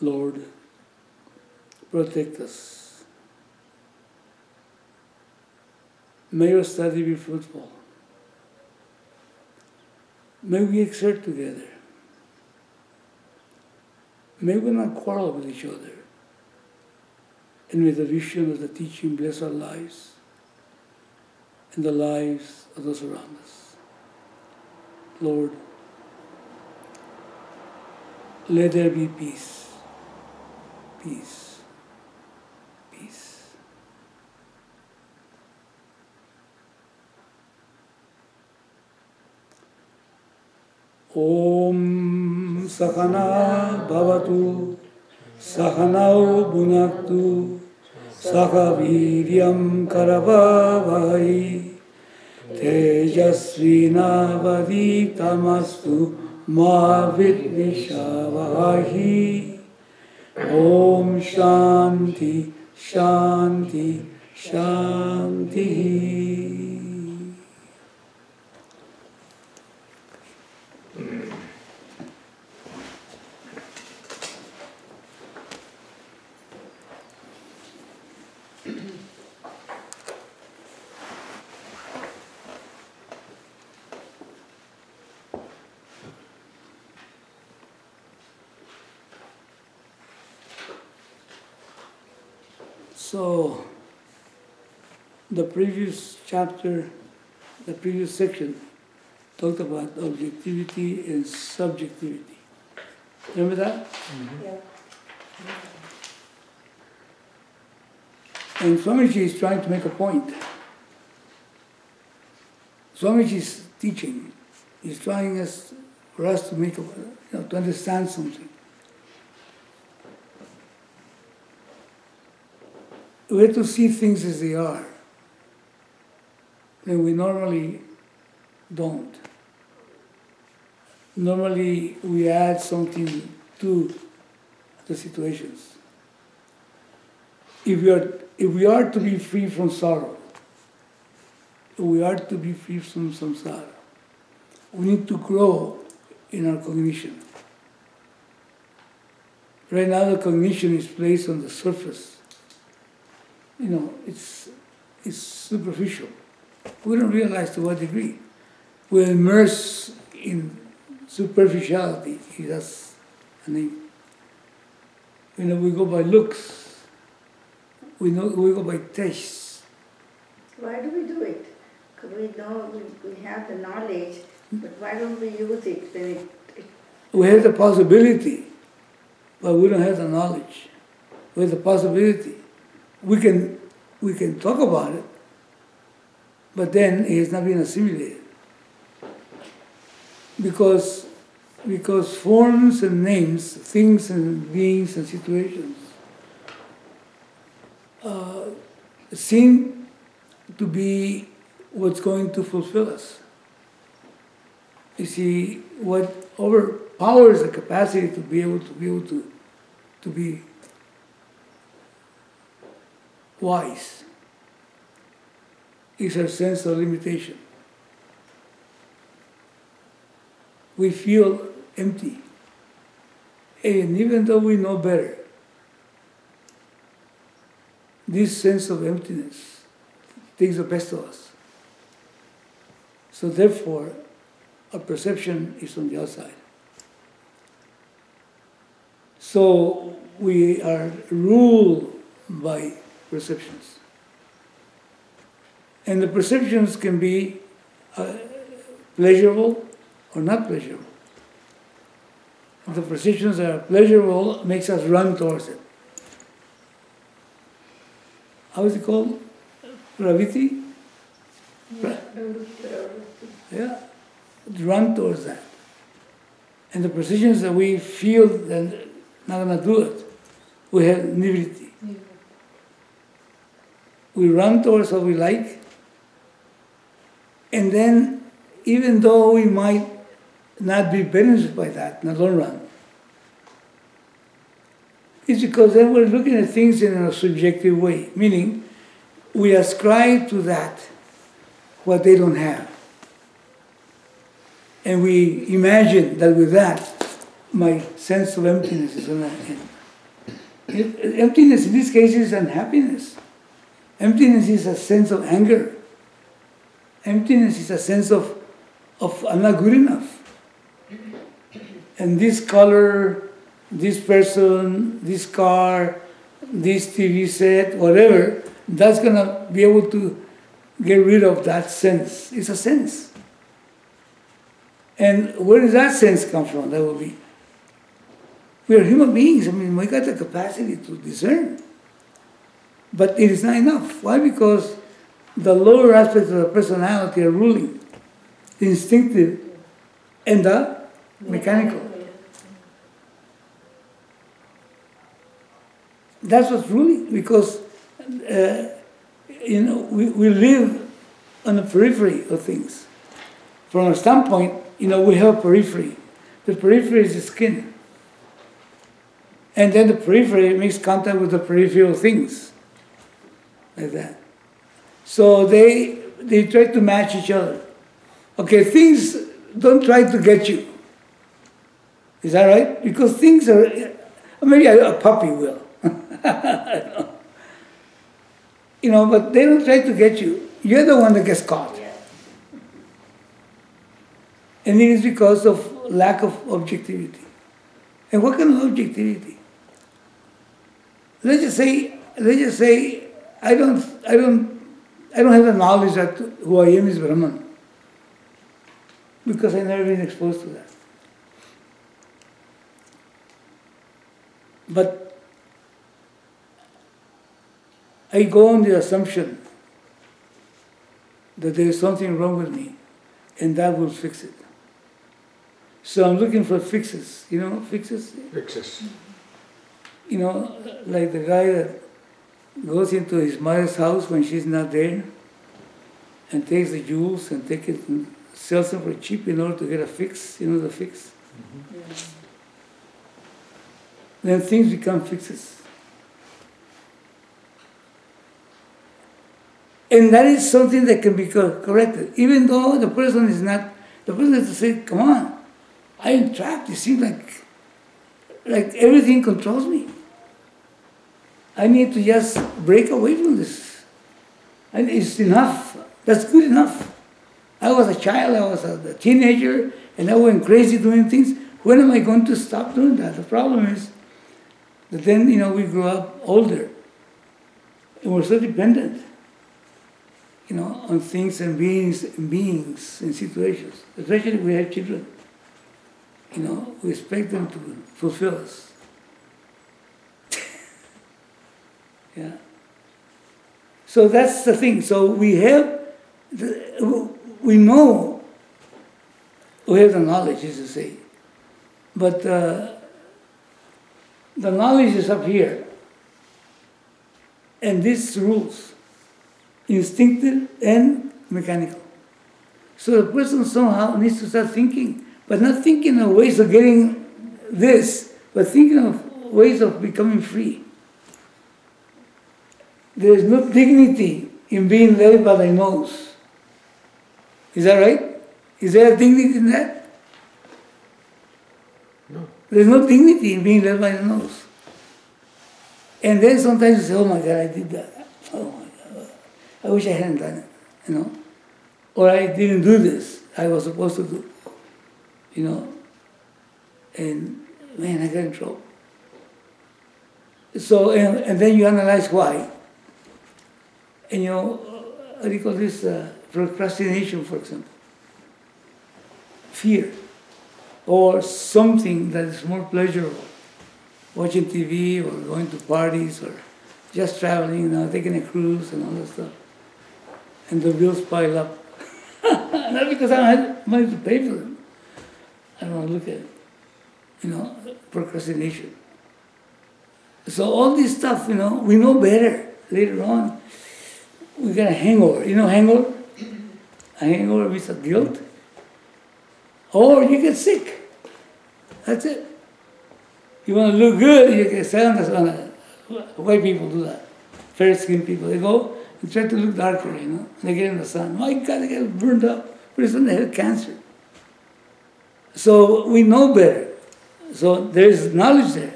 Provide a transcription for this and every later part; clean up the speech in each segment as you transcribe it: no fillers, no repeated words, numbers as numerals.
Lord, protect us. May your study be fruitful. May we exert together. May we not quarrel with each other. And may the vision of the teaching bless our lives and the lives of those around us. Lord, let there be peace. Peace. Peace. Om Sakana Bhavatu Sahanau Bhunaktu Sakaviryam Karavavai Tejasvinavaditamastu Ma Vidvishavavahi. Om Shanti, Shanti, Shanti. So, the previous chapter, the previous section, talked about objectivity and subjectivity. Remember that? Mm-hmm. Yeah. And Swamiji is trying to make a point. Swamiji's teaching is trying for us to make to understand something. We have to see things as they are, and we normally don't. Normally, we add something to the situations. If we are to be free from sorrow, if we are to be free from samsara, we need to grow in our cognition. Right now, the cognition is placed on the surface. It's superficial. We don't realize to what degree. We're immersed in superficiality. That's a name. We go by looks. We go by tastes. Why do we do it? Because we know we have the knowledge, but why don't we use it when We have the possibility, but we don't have the knowledge. We have the possibility. We can talk about it, but then it has not been assimilated. Because forms and names, things and beings and situations seem to be what's going to fulfill us. You see, what overpowers the capacity to be able to be wise is our sense of limitation. We feel empty. And even though we know better, this sense of emptiness takes the best of us. So therefore, our perception is on the outside. So we are ruled by perceptions. And the perceptions can be pleasurable or not pleasurable. If the perceptions are pleasurable, makes us run towards it. How is it called? Praviti? Yeah, run towards that. And the perceptions that we feel that not going to do it, we have nivritti. We run towards what we like, and then even though we might not be benefited by that in the long run, it's because then we're looking at things in a subjective way, meaning we ascribe to that what they don't have. And we imagine that with that, my sense of emptiness is going to end. Emptiness in this case is unhappiness. Emptiness is a sense of anger. Emptiness is a sense of I'm not good enough. And this color, this person, this car, this TV set, whatever, that's going to be able to get rid of that sense. It's a sense. And where does that sense come from? That will be. We are human beings. I mean, we got the capacity to discern. But it is not enough. Why? Because the lower aspects of the personality are ruling. The instinctive and the mechanical. That's what's ruling, because we live on the periphery of things. From a standpoint, we have a periphery. The periphery is the skin. And then the periphery makes contact with the peripheral things. Like that. So they try to match each other. Okay, things don't try to get you. Is that right? Because things are, maybe a puppy will. But they don't try to get you. You're the one that gets caught. And it is because of lack of objectivity. And what kind of objectivity? Let's just say I don't have the knowledge that who I am is Brahman, because I've never been exposed to that. But I go on the assumption that there is something wrong with me, and that will fix it. So I'm looking for fixes. Fixes? Fixes. Like the guy that goes into his mother's house when she's not there and takes the jewels and takes it and sells them for cheap in order to get a fix. The fix? Mm-hmm. Yeah. Then things become fixes. And that is something that can be corrected. Even though the person has to say, come on, I am trapped. It seems like everything controls me. I need to just break away from this. And it's enough. That's good enough. I was a child, I was a teenager, and I went crazy doing things. When am I going to stop doing that? The problem is that then, we grow up older. And we're so dependent, on things and beings and situations. Especially if we have children. We expect them to fulfill us. Yeah. So that's the thing. So we know we have the knowledge, as to say, but the knowledge is up here, and this rules, instinctive and mechanical. So the person somehow needs to start thinking, but not thinking of ways of getting this, but thinking of ways of becoming free. There is no dignity in being led by the nose. Is that right? Is there a dignity in that? No. There's no dignity in being led by the nose. And then sometimes you say, oh my God, I did that. Oh my God, I wish I hadn't done it, Or I didn't do this, I was supposed to do, And man, I got in trouble. So, and then you analyze why. And what do you call this? Procrastination, for example. Fear. Or something that is more pleasurable. Watching TV or going to parties or just traveling, taking a cruise and all that stuff. And the bills pile up. Not because I don't have money to pay for them. I don't want to look at it. Procrastination. So all this stuff, we know better. Later on, we get a hangover. Hangover? A hangover with a guilt. Or you get sick. That's it. You want to look good, you get sun. White people do that. Fair-skinned people, they go and try to look darker, and they get in the sun. My God, they get burned up. Pretty soon they have cancer. So we know better. So there's knowledge there.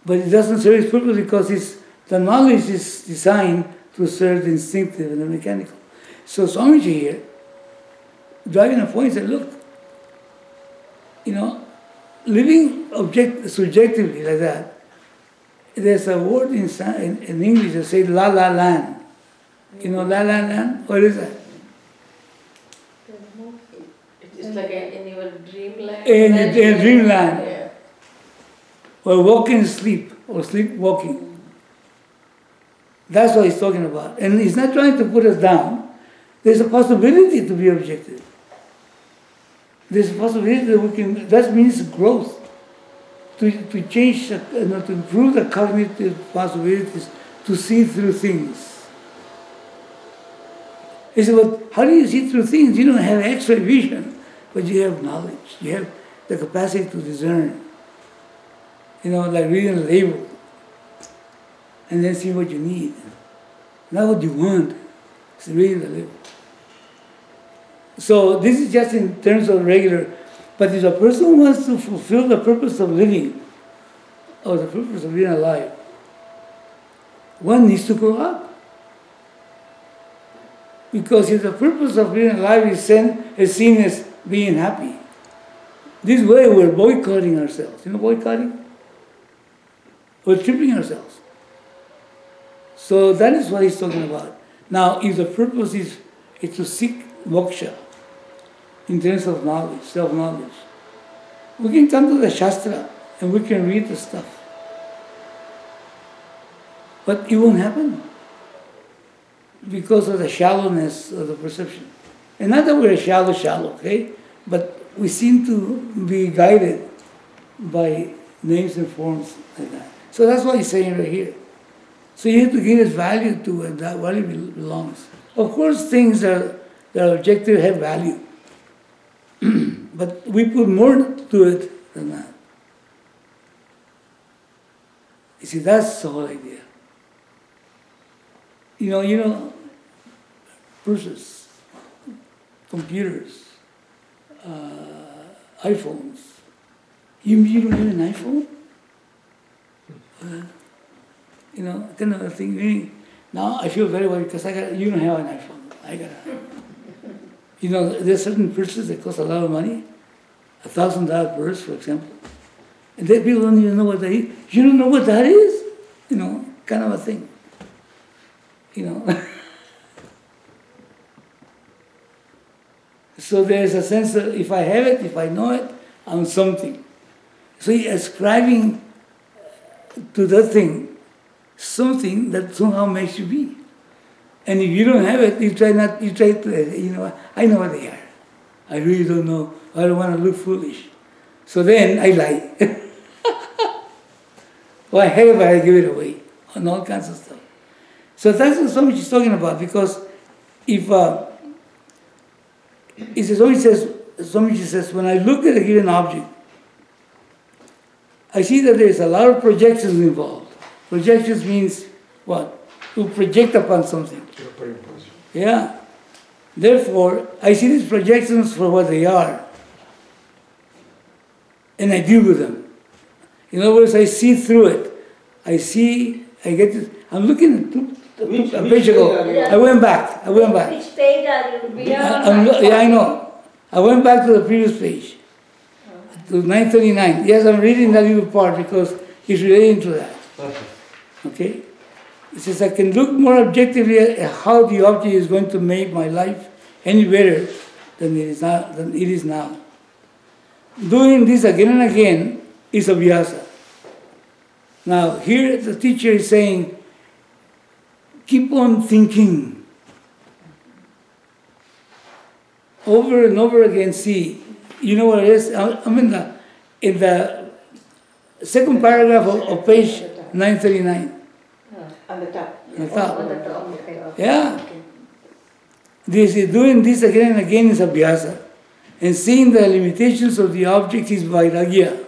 But it doesn't serve its purpose because the knowledge is designed to serve the instinctive and the mechanical. So Swamiji here, driving a point, said, look, living subjectively like that, there's a word in English that says la la land. La la land? What is that? It's like in your dreamland. In dreamland. Yeah. Or walking sleep, or sleepwalking. That's what he's talking about. And he's not trying to put us down. There's a possibility to be objective. There's a possibility that we can, that means growth. To change, to improve the cognitive possibilities, to see through things. He said, well, how do you see through things? You don't have X-ray vision, but you have knowledge. You have the capacity to discern. Like reading a label, and then see what you need. Not what you want, it's reading the label. So this is just in terms of regular. But if a person wants to fulfill the purpose of living, or the purpose of being alive, one needs to grow up. Because if the purpose of being alive is seen as being happy, this way we're boycotting ourselves. Boycotting? We're tripping ourselves. So that is what he's talking about. Now, if the purpose is to seek moksha, in terms of knowledge, self-knowledge, we can come to the Shastra and we can read the stuff. But it won't happen because of the shallowness of the perception. And not that we're shallow, okay? But we seem to be guided by names and forms like that. So that's what he's saying right here. So you have to give its value to where that value belongs. Of course, things that are objective have value. But we put more to it than that. You see, that's the whole idea. Purses, computers, iPhones. You don't have an iPhone? Kind of a thing. Now I feel very well because you don't have an iPhone. I got it. There's certain purses that cost a lot of money, $1,000 purse, for example. And then people don't even know what that is. You don't know what that is? Kind of a thing. So there's a sense that if I have it, if I know it, I'm something. So you're ascribing to that thing something that somehow makes you be. And if you don't have it, you try to, I know what they are. I really don't know. I don't want to look foolish. So then I lie. Well, I have it, but I give it away. And all kinds of stuff. So that's what Swamiji is talking about, because if, Swamiji says, when I look at a given object, I see that there's a lot of projections involved. Projections means what? To project upon something. Yeah. Therefore, I see these projections for what they are. And I deal with them. In other words, I see through it. I get this. I'm looking at a page ago. I went back. Which page are you beyond? I know. I went back to the previous page. To 939. Yes, I'm reading that little part because it's relating to that. Okay? It says, I can look more objectively at how the object is going to make my life any better than it is now. Doing this again and again is abhyasa. Now, here the teacher is saying, keep on thinking. Over and over again, see. You know what it is? I'm in the second paragraph of page 939. On the top. On the top. On the top. Okay. Yeah. Okay. This is doing this again and again is abhyasa. And seeing the limitations of the object is Vairagya.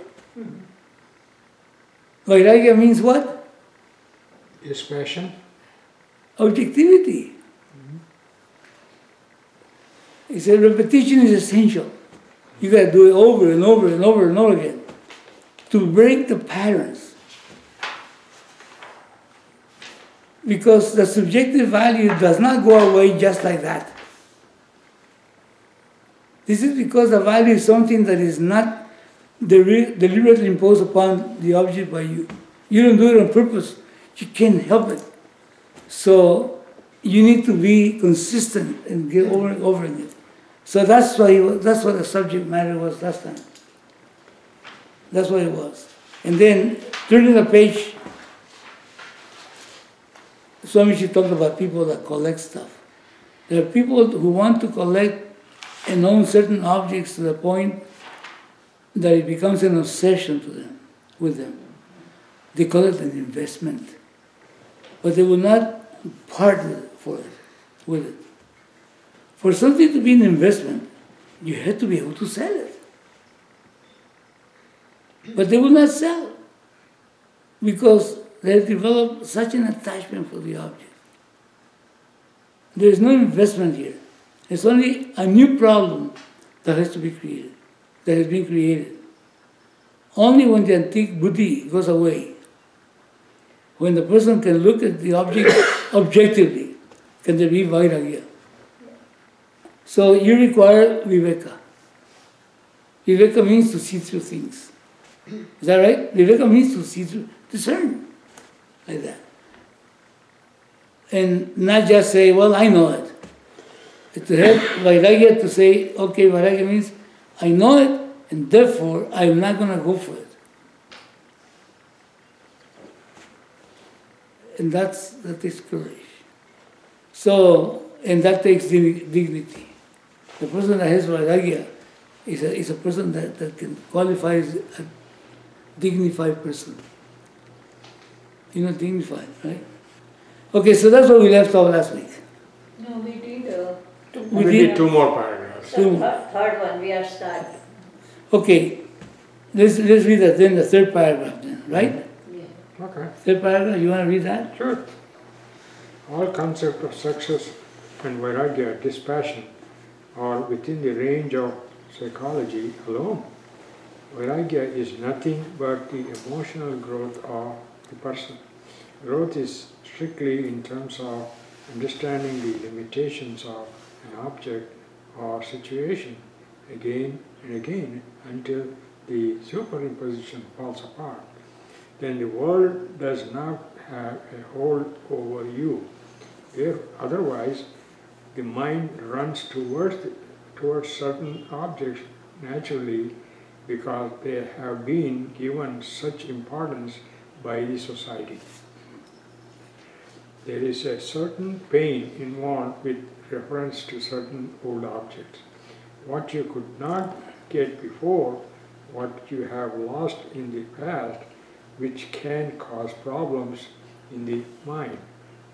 Vairagya means what? Dispassion. Objectivity. He said repetition is essential. You got to do it over and over and over and over again to break the patterns. Because the subjective value does not go away just like that. This is because the value is something that is not deliberately imposed upon the object by you. You don't do it on purpose. You can't help it. So you need to be consistent and get over and over again. So that's what the subject matter was last time. That's what it was. And then turning the page, Swamiji talked about people that collect stuff. There are people who want to collect and own certain objects to the point that it becomes an obsession to them, with them. They call it an investment. But they will not part with it. For something to be an investment, you have to be able to sell it. But they will not sell because they have developed such an attachment for the object. There is no investment here. It's only a new problem that has to be created, that has been created. Only when the antique buddhi goes away, when the person can look at the object objectively, can there be Vairagya. So you require viveka. Viveka means to see through things. Is that right? Viveka means to see through, discern, like that. And not just say, well, I know it. To have Vairagya to say, okay, Vairagya means I know it, and therefore I'm not going to go for it. And that takes courage. So, and that takes dignity. The person that has Vairagya is a person that can qualify as a dignified person. You know, dignified, right? Okay, so that's what we left off last week. No, we did We did two more paragraphs. the third one, we are starting. Okay, let's read that then, the third paragraph then, right? Yeah. Okay, Third paragraph, you want to read that? sure. All concept of success and Vairagya, dispassion, are within the range of psychology alone. Vairagya is nothing but the emotional growth of the person. Growth is strictly in terms of understanding the limitations of an object or situation again and again until the superimposition falls apart. Then the world does not have a hold over you. Otherwise, the mind runs towards certain objects naturally because they have been given such importance by the society. There is a certain pain involved with reference to certain old objects. What you could not get before, what you have lost in the past, which can cause problems in the mind.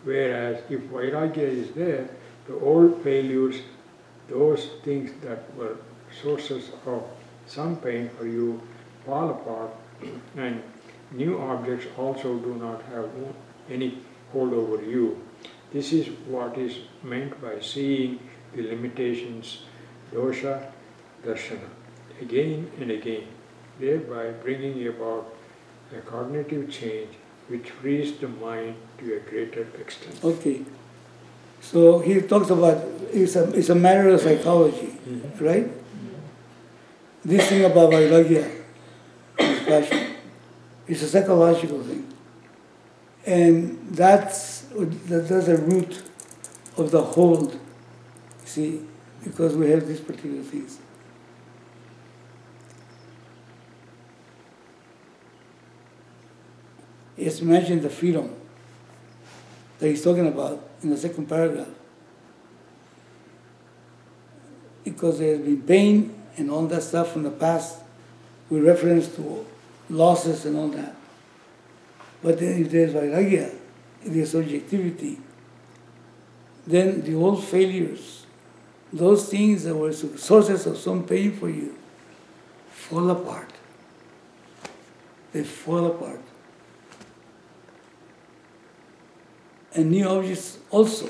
Whereas if Vairagya is there, the old failures, those things that were sources of some pain for you, fall apart, and new objects also do not have any hold over you. This is what is meant by seeing the limitations, dosha, darshana, again and again, thereby bringing about a cognitive change which frees the mind to a greater extent. Okay. So he talks about, it's a matter of psychology, right? This thing about Vairagya, passion, is a psychological thing. And that's the root of the hold, see, because we have these particular things. Just imagine the freedom that he's talking about in the second paragraph. Because there has been pain and all that stuff from the past with reference to losses and all that. But then if there's Vairagya, if there's objectivity, then the old failures, those things that were sources of some pain for you, fall apart. They fall apart. And new objects also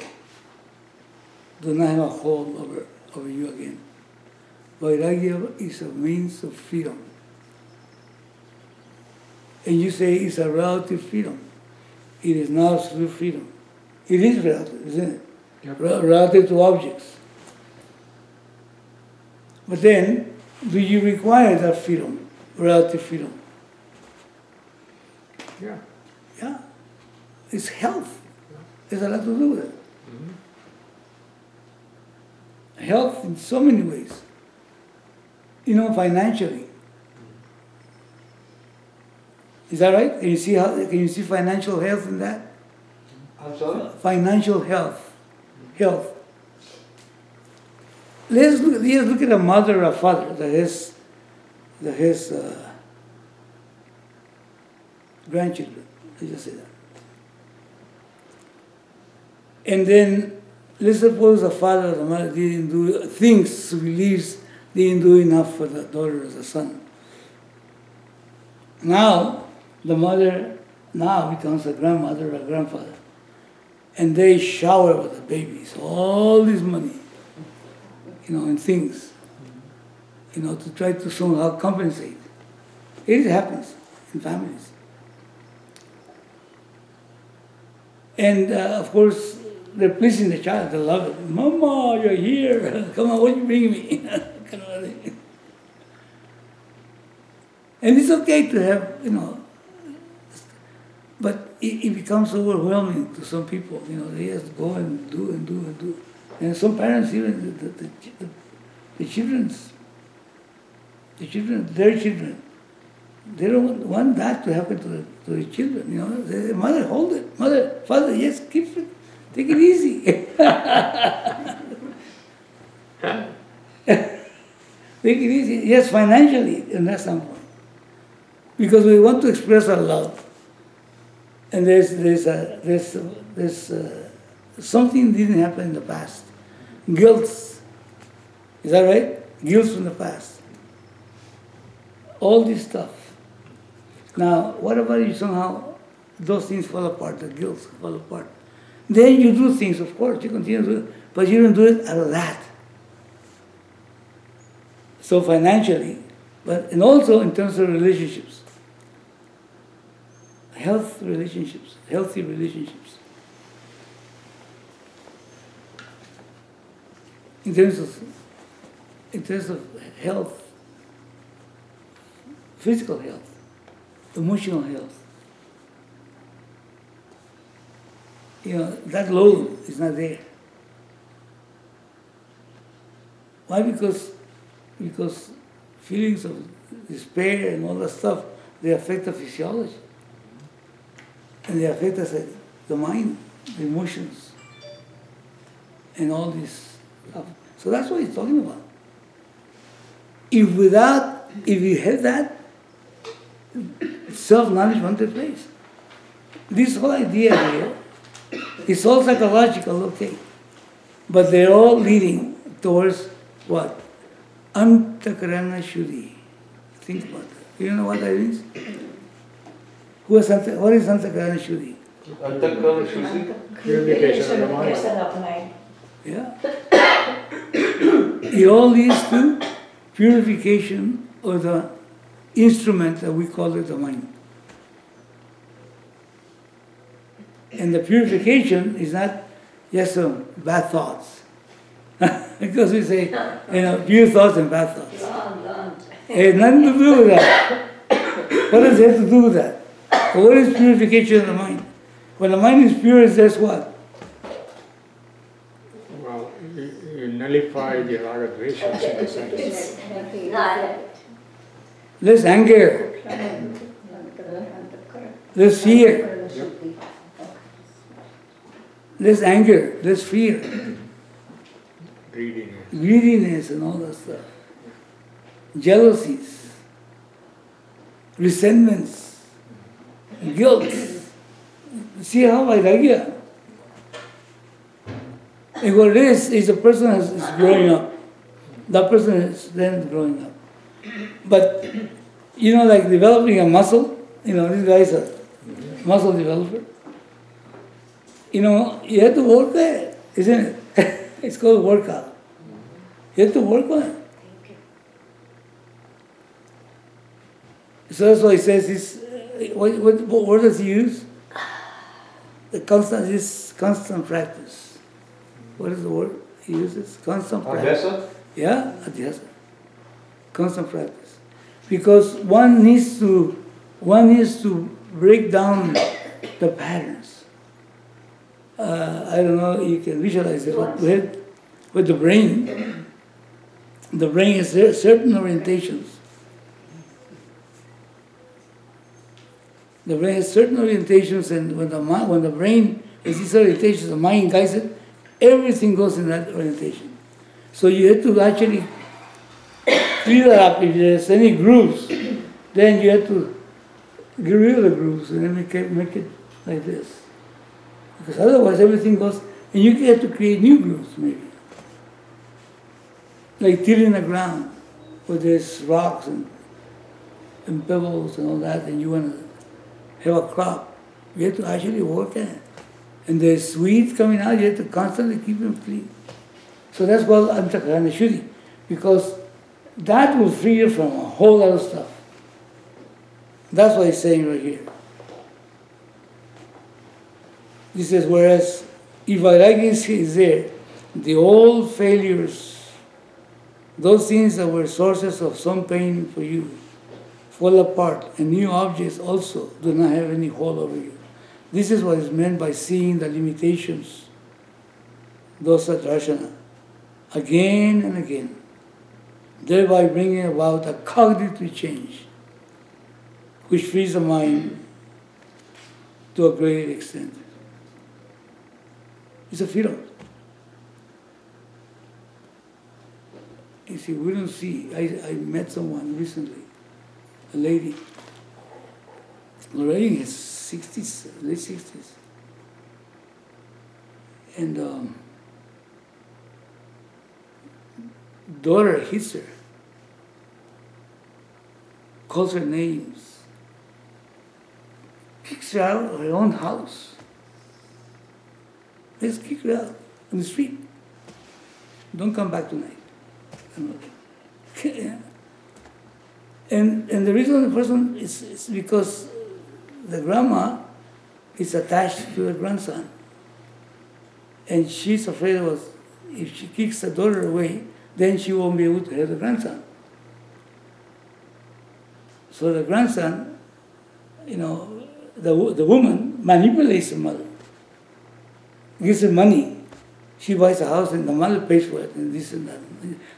do not have a hold over you again. Vairagya is a means of freedom. And you say it's a relative freedom. It is not absolute freedom. It is relative, isn't it? Yep. Relative to objects. But then, do you require that freedom, relative freedom? Yeah. Yeah. It's health. There's a lot to do with it. Mm-hmm. Health in so many ways. Financially. Is that right? Can you see financial health in that? I'm sorry? Financial health. Health. Let's look at a mother or a father that has grandchildren. Let's just say that. And then let's suppose the father or the mother didn't do things, believes they didn't do enough for the daughter or the son. Now, the mother now becomes a grandmother or a grandfather. And they shower with the babies, all this money, in things, to try to somehow compensate. It happens in families. And of course, they're pleasing the child, they love it. Mama, you're here, come on, what you bring me? Kind of thing. And it's okay to have, but it becomes overwhelming to some people. They just go and do and do and do. And some parents, even their children, they don't want that to happen to the children. The mother, hold it. Mother, father, yes, keep it. Take it easy. Take it easy. Yes, financially, in that standpoint. Because we want to express our love. And there's something didn't happen in the past. Guilt. Is that right? Guilt from the past. All this stuff. Now, what about you somehow, those things fall apart, the guilt fall apart. Then you do things, of course, you continue to do it, but you don't do it out of that. So financially, and also in terms of relationships. Healthy relationships. In terms of health, physical health, emotional health. That load is not there. Why? Because feelings of despair and all that stuff, they affect the physiology. And they affect us, the mind, the emotions, and all this stuff. So that's what he's talking about. If you have that, self-knowledge won't take place. This whole idea here is all psychological, okay. But they're all leading towards what? Antakarana Shuddhi. Think about that. You know what that means? What is Antakarana Shuddhi? Antakarana Shuddhi? Purification of the mind. Yeah. It all leads to purification of the instrument that we call it the mind. And the purification is not just some bad thoughts. Because we say, pure thoughts and bad thoughts. It has nothing to do with that. What does it have to do with that? What is purification of the mind? When the mind is pure, it's just what? Well, you nullify the raga dveshas in a sense. Less anger, less fear, less anger, less fear, greediness and all that stuff, jealousies, resentments, guilt. See how Vairagya, and what it is a person is growing up. That person is then growing up. But, like developing a muscle, this guy is a muscle developer. You have to work there, isn't it? It's called workout. You have to work on it. So that's why he says this, what word does he use? Constant practice. What is the word he uses? Constant practice. Abhyasa? Yeah, adhyasa. Constant practice. Because one needs to break down the patterns. I don't know, you can visualize it, but with the brain has certain orientations. The brain has certain orientations, and when the brain has these orientations, the mind guides it, everything goes in that orientation. So you have to actually clear that up. If there's any grooves, then you have to get rid of the grooves and then make it like this. Because otherwise everything goes, and you get to create new grooves maybe. Like tilling the ground, where there's rocks and pebbles and all that, and you want to have a crop. You have to actually work at it. And there's weeds coming out, you have to constantly keep them clean. So that's called antakarana shuddhi, because that will free you from a whole lot of stuff. That's what he's saying right here. He says, whereas if Vairagya is there, the old failures, those things that were sources of some pain for you, fall apart, and new objects also do not have any hold over you. This is what is meant by seeing the limitations, dosa darshana, again and again, thereby bringing about a cognitive change, which frees the mind to a great extent. It's a field. You see, we don't see. I met someone recently, a lady, already in his 60s, late 60s. And daughter hits her, calls her names, kicks her out of her own house. Let's kick her out on the street. Don't come back tonight. And the reason the person is because the grandma is attached to the grandson. And she's afraid of if she kicks the daughter away, then she won't be able to have the grandson. So the grandson, the woman manipulates the mother, gives her money. She buys a house and the mother pays for it and this and that.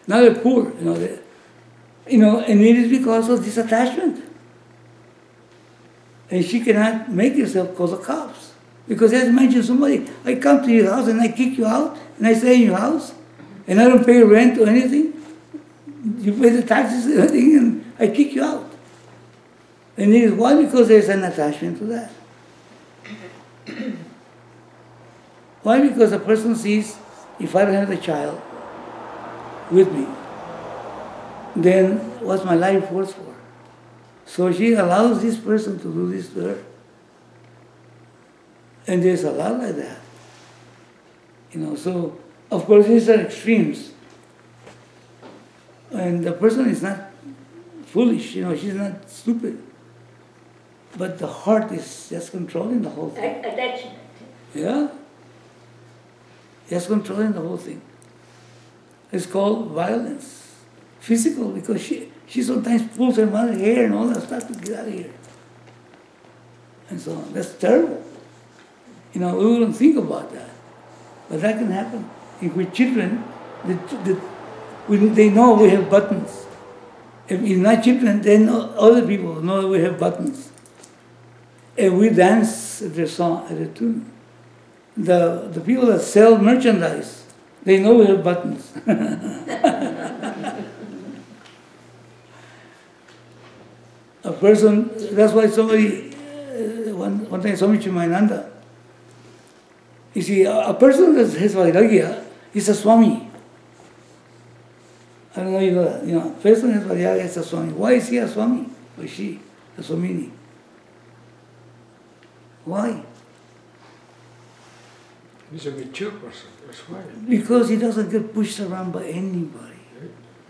Now they're poor, and it is because of this attachment. And she cannot make herself call the cops. Because as mentioned, somebody, I come to your house and I kick you out and I stay in your house and I don't pay rent or anything. You pay the taxes and everything and I kick you out. And it is why? Because there's an attachment to that. Why? Because a person sees, if I don't have the child with me, then what's my life worth for? So she allows this person to do this to her. And there's a lot like that. So of course these are extremes. And the person is not foolish, she's not stupid. But the heart is just controlling the whole thing. Attachment. Yeah? Just controlling the whole thing. It's called violence. Physical, because she sometimes pulls her mother's hair and all that stuff to get out of here. And so on. That's terrible. We wouldn't think about that. But that can happen. If we're children, they know we have buttons. If we're not children, then other people know we have buttons. And we dance at their song, at their tune. The people that sell merchandise, they know we have buttons. A person, that's why somebody, one time Swami Dayananda You see, a person that has Vairagya is a Swami. I don't know if you know that. A person that has Vairagya is a Swami. Why is he a Swami? Or she, a Swamini? Why? He's a mature person, that's why. Because he doesn't get pushed around by anybody.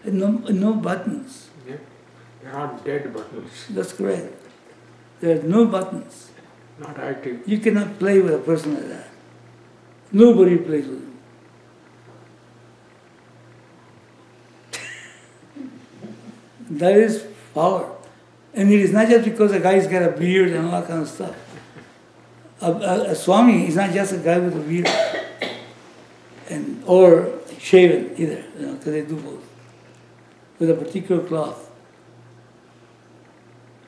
No buttons. Yeah. There aren't dead buttons, That's correct. There are no buttons. not active. You cannot play with a person like that. Nobody plays with him. That is power. And it is not just because a guy's got a beard and all that kind of stuff. A Swami is not just a guy with a beard or shaven either, because they do both, with a particular cloth.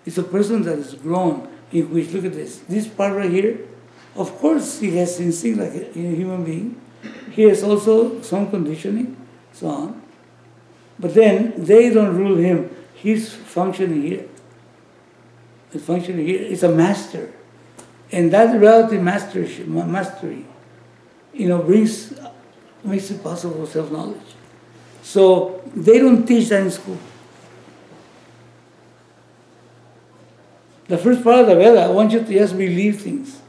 It's a person that is grown, in which, look at this part right here, of course he has instinct like a human being. He has also some conditioning, so on. But then they don't rule him. He's functioning here. He's functioning here. It's a master. And that relative mastery, makes it possible self-knowledge. So they don't teach that in school. The first part of the Veda, I want you to just believe things.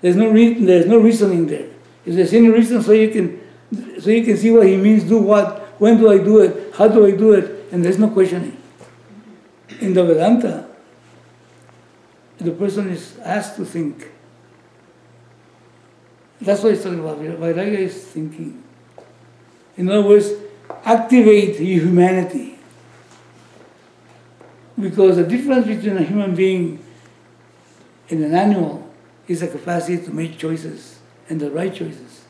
There's no reasoning there. If there's any reason, so you can see what he means, do what, when do I do it, how do I do it, and there's no questioning. In the Vedanta, the person is asked to think. That's what he's talking about. Vairagya is thinking. In other words, activate your humanity. Because the difference between a human being and an animal is the capacity to make choices, and the right choices,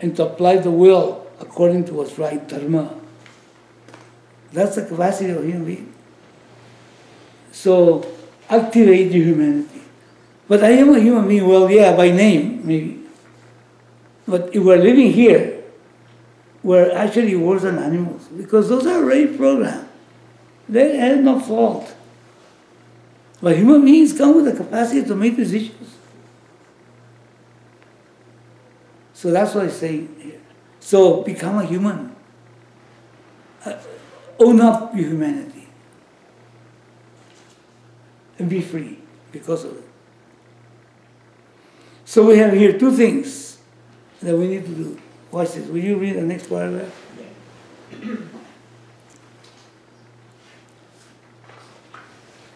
and to apply the will according to what's right, dharma. That's the capacity of a human being. So, activate your humanity. But I am a human being, well, yeah, by name, maybe. But if we're living here, we're actually worse than animals, because those are already programmed. They have no fault. But human beings come with the capacity to make decisions. So that's what I'm saying here. So become a human. Own up your humanity. And be free because of it. So we have here two things that we need to do. Watch this. Will you read the next paragraph?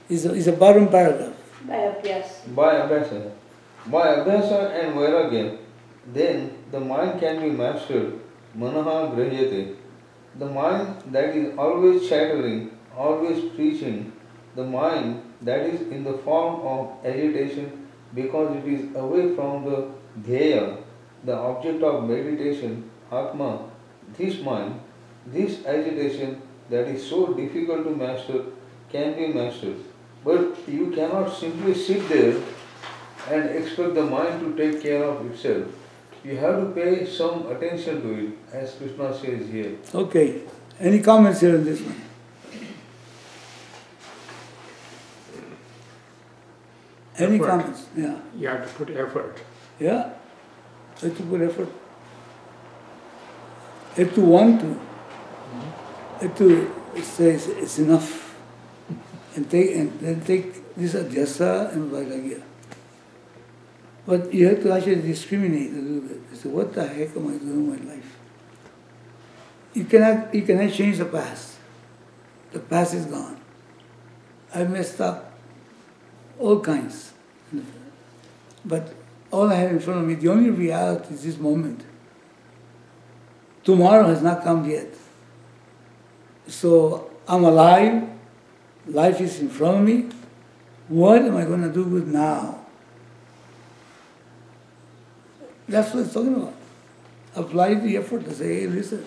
It's a bottom paragraph. Yes. By Abhyasa. By Abhyasa and Vairagya, then the mind can be mastered. Manaha grahiyate. The mind that is always chattering, always preaching, the mind that is in the form of agitation because it is away from the dhyaya, the object of meditation, Atma, this mind, this agitation that is so difficult to master can be mastered. But you cannot simply sit there and expect the mind to take care of itself. You have to pay some attention to it, as Krishna says here. Okay. Any comments here on this one? Any Effort. comments? Yeah. You have to put effort. Yeah. You have to put effort. You have to want to. You have to say it's enough. And then take this adhyasa and vairagya. But you have to actually discriminate a little bit. You say, what the heck am I doing with my life? You cannot change the past. The past is gone. I messed up all kinds. But all I have in front of me, the only reality is this moment. Tomorrow has not come yet. So I'm alive. Life is in front of me. What am I going to do with now? That's what it's talking about. Apply the effort to say, hey, listen.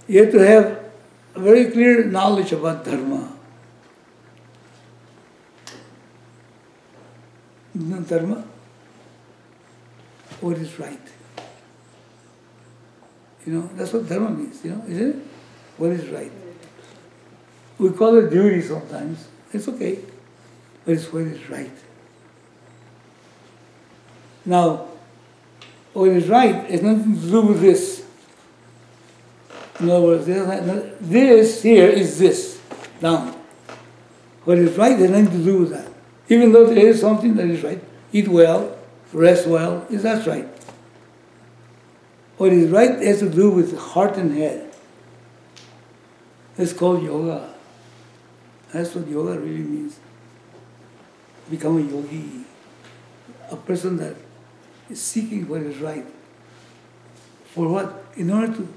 You have to have a very clear knowledge about dharma. You know dharma? What is right? That's what dharma means, isn't it? What is right? We call it duty sometimes. It's okay. But it's what is right. Now, What is right has nothing to do with this. In other words, this here is this. Now, what is right has nothing to do with that. Even though there is something that is right, eat well, rest well, that's right. What is right has to do with heart and head. It's called yoga. That's what yoga really means. Become a yogi, a person that is seeking what is right. For what? In order to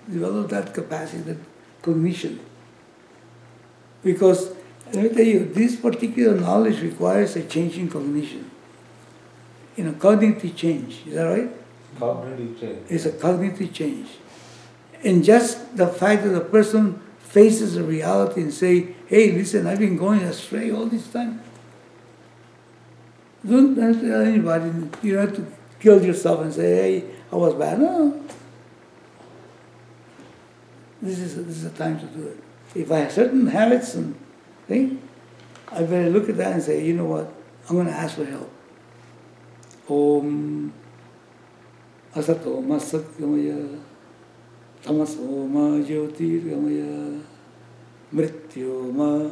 develop that capacity, that cognition. Because, let me tell you, this particular knowledge requires a change in cognition. Cognitive change. Is that right? Cognitive change. It's a cognitive change. And just the fact that a person faces a reality and say, hey, listen, I've been going astray all this time. Don't tell anybody. You don't have to kill yourself and say, hey, I was bad. No. This is the time to do it. If I have certain habits and things, I better look at that and say, you know what, I'm going to ask for help. Om Asato Ma Satgamaya Tamaso Ma Jyotirgamaya Mrityo Ma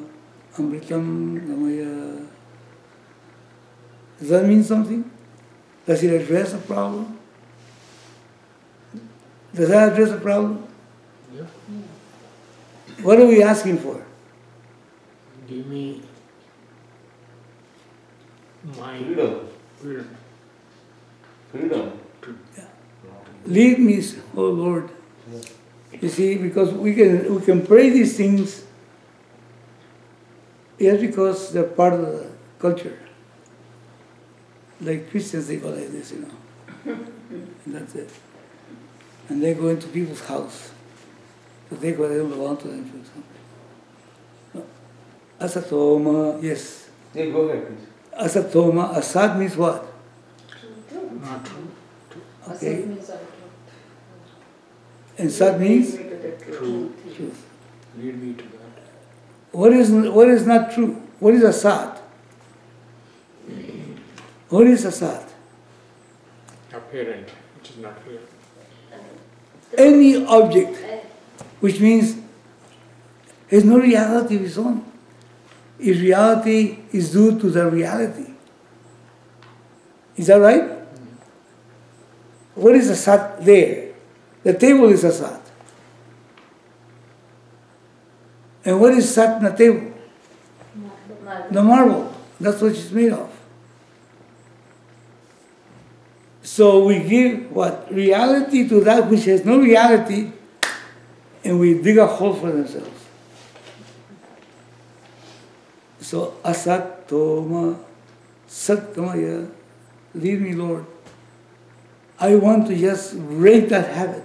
Amritam Gamaya. Does that mean something? Does it address a problem? Does that address a problem? Yeah. What are we asking for? Give me my Freedom. Freedom. Lead me, oh Lord. You see, because we can pray these things, yes, because they're part of the culture. Like Christians, they go like this, and that's it. And they go into people's house to take what they don't belong to them, for example. Asatoma, yes. Yeah, go ahead, please. Asatoma, asat means what? not true. Okay. And sat means? True. Truth. Lead me to that. What is not true? What is asat? What is asat? Apparent, which is not real. Any object, which means has no reality of its own. Its reality is due to the reality. Is that right? What is asat there? The table is asat. And what is sat in the table? The marble. That's what it's made of. So we give what? Reality to that which has no reality, and we dig a hole for themselves. So asat toma satkamaya, lead me, Lord. I want to just break that habit.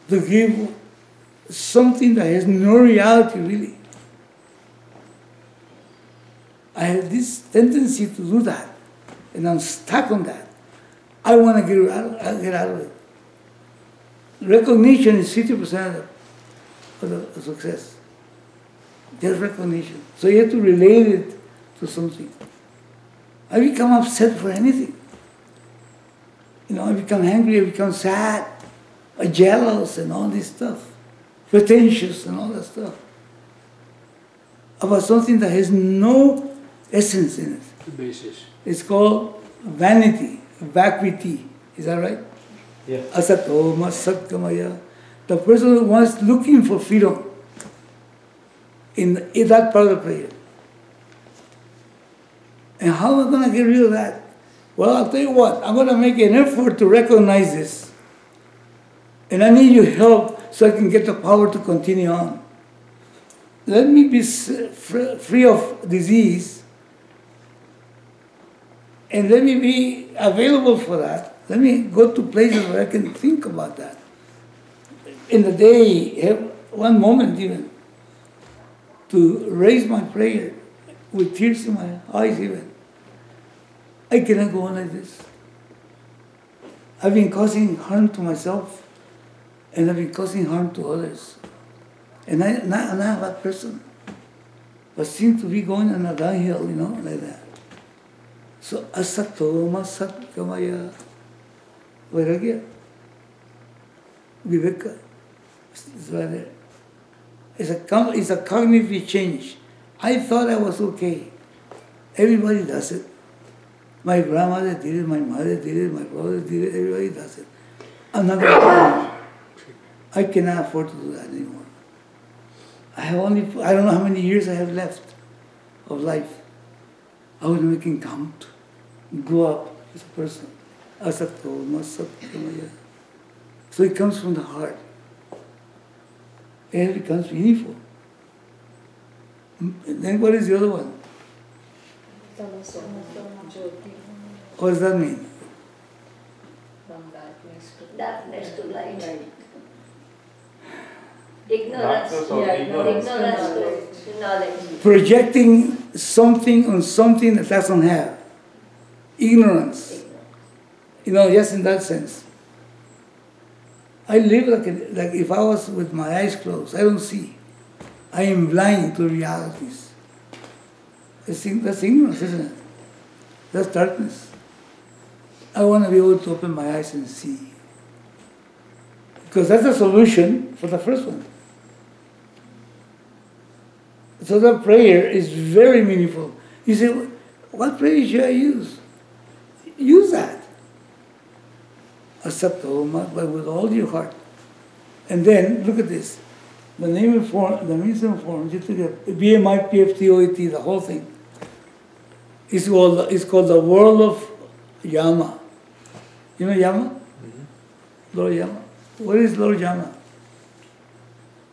To give something that has no reality really. I have this tendency to do that, and I'm stuck on that. I want to get out of it. Recognition is 50% of the success. Just recognition. So you have to relate it to something. I become upset for anything. I become angry, I become sad, jealous and all this stuff. Pretentious and all that stuff. About something that has no essence in it. The basis. It's called vanity, vacuity. Is that right? Yeah. Asatoma satkamaya. The person who wants looking for freedom in that part of the prayer. And how am I going to get rid of that? Well, I'll tell you what, I'm going to make an effort to recognize this. And I need your help so I can get the power to continue on. Let me be free of disease, and let me be available for that. Let me go to places where I can think about that. In the day, have one moment even, to raise my prayer with tears in my eyes even. I cannot go on like this. I've been causing harm to myself, and I've been causing harm to others. And I'm not a bad person, but seem to be going on a downhill, like that. So asatoma satgamaya vairagya, viveka. It's a cognitive change. I thought I was okay. Everybody does it. My grandmother did it, my mother did it, my brother did it, everybody does it. I'm not going to do it. I cannot afford to do that anymore. I don't know how many years I have left of life. I was making count, grow up as a person. So it comes from the heart. And it becomes meaningful. And then what is the other one? What does that mean? From darkness to Darkness to light. ignorance. Darkness of Yeah, ignorance. ignorance to knowledge. Projecting something on something that doesn't have. Ignorance. Just in that sense. I live like if I was with my eyes closed. I don't see. I am blind to realities. That's ignorance, isn't it? That's darkness. I want to be able to open my eyes and see. Because that's the solution for the first one. So that prayer is very meaningful. You say, what prayer should I use? Use that. Accept but with all your heart. And then, look at this. The name and form, the means and form, just look at BMI, PFTOET, the whole thing. It's called the world of Yama. You know Yama? Mm-hmm. Lord Yama. What is Lord Yama?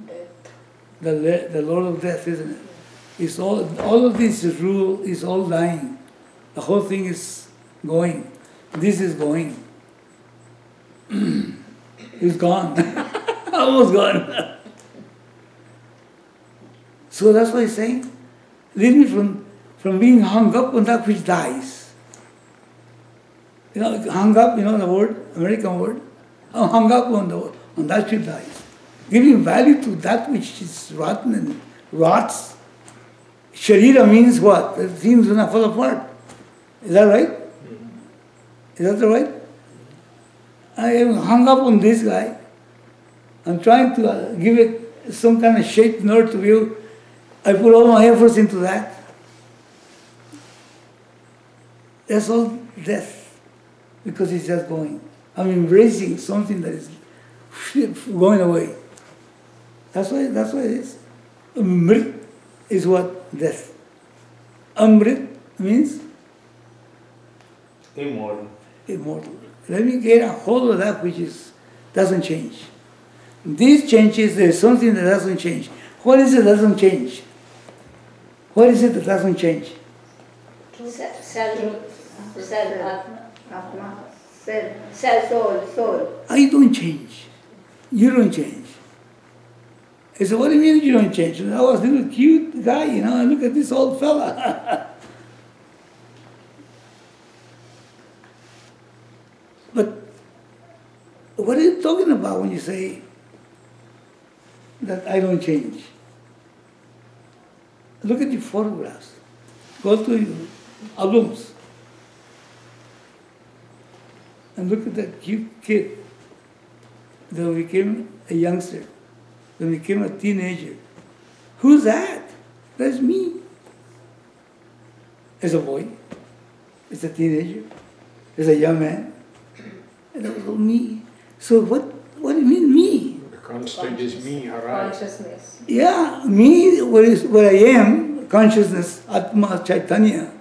Death. The Lord of Death, isn't it? It's all of this rule is all dying. The whole thing is going. This is going. It's gone. Almost gone. So that's what he's saying. Lead me from being hung up on that which dies. Hung up, the word, American word. I'm hung up on that which dies. Giving value to that which is rotten and rots. Sharira means what? The things will not fall apart. Is that right? Is that right? I am hung up on this guy. I'm trying to give it some kind of shape in order to view. I put all my efforts into that. That's all death. Because it's just going. I'm embracing something that is going away. That's what it is. Amrit is what? Death. Amrit means? Immortal. Immortal. Let me get a hold of that which doesn't change. These changes, there's something that doesn't change. What is it that doesn't change? What is it that doesn't change? Self, Atma, self, soul. I don't change. You don't change. I said, what do you mean you don't change? I was a little cute guy, and look at this old fella. But what are you talking about when you say that I don't change? Look at your photographs. Go to your albums. And look at that cute kid that became a youngster, that became a teenager. Who's that? That's me. As a boy, as a teenager, as a young man. And that was all me. So what do you mean me? The constant is me, arise. consciousness. Yeah, me, what I am, consciousness, Atma, Chaitanya.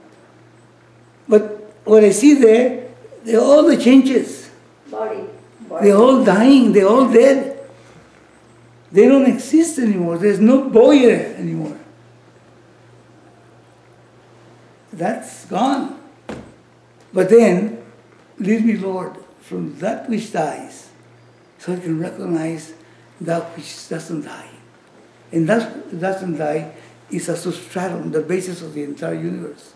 But what I see there, they're all the changes. Body. They're all dying, they're all dead. They don't exist anymore. There's no boy there anymore. That's gone. But then, lead me, Lord, from that which dies, so I can recognize that which doesn't die. And that doesn't die is a substratum, the basis of the entire universe.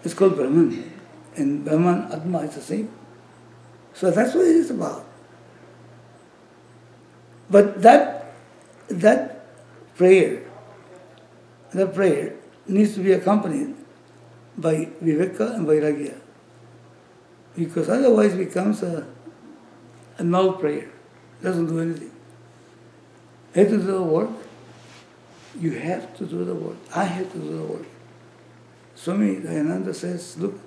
It's called Brahman. And Brahman, Atma is the same. So that's what it is about. But that prayer needs to be accompanied by viveka and Vairagya. Because otherwise it becomes a null prayer. Doesn't do anything. You have to do the work. You have to do the work. I have to do the work. Swami Dayananda says, look,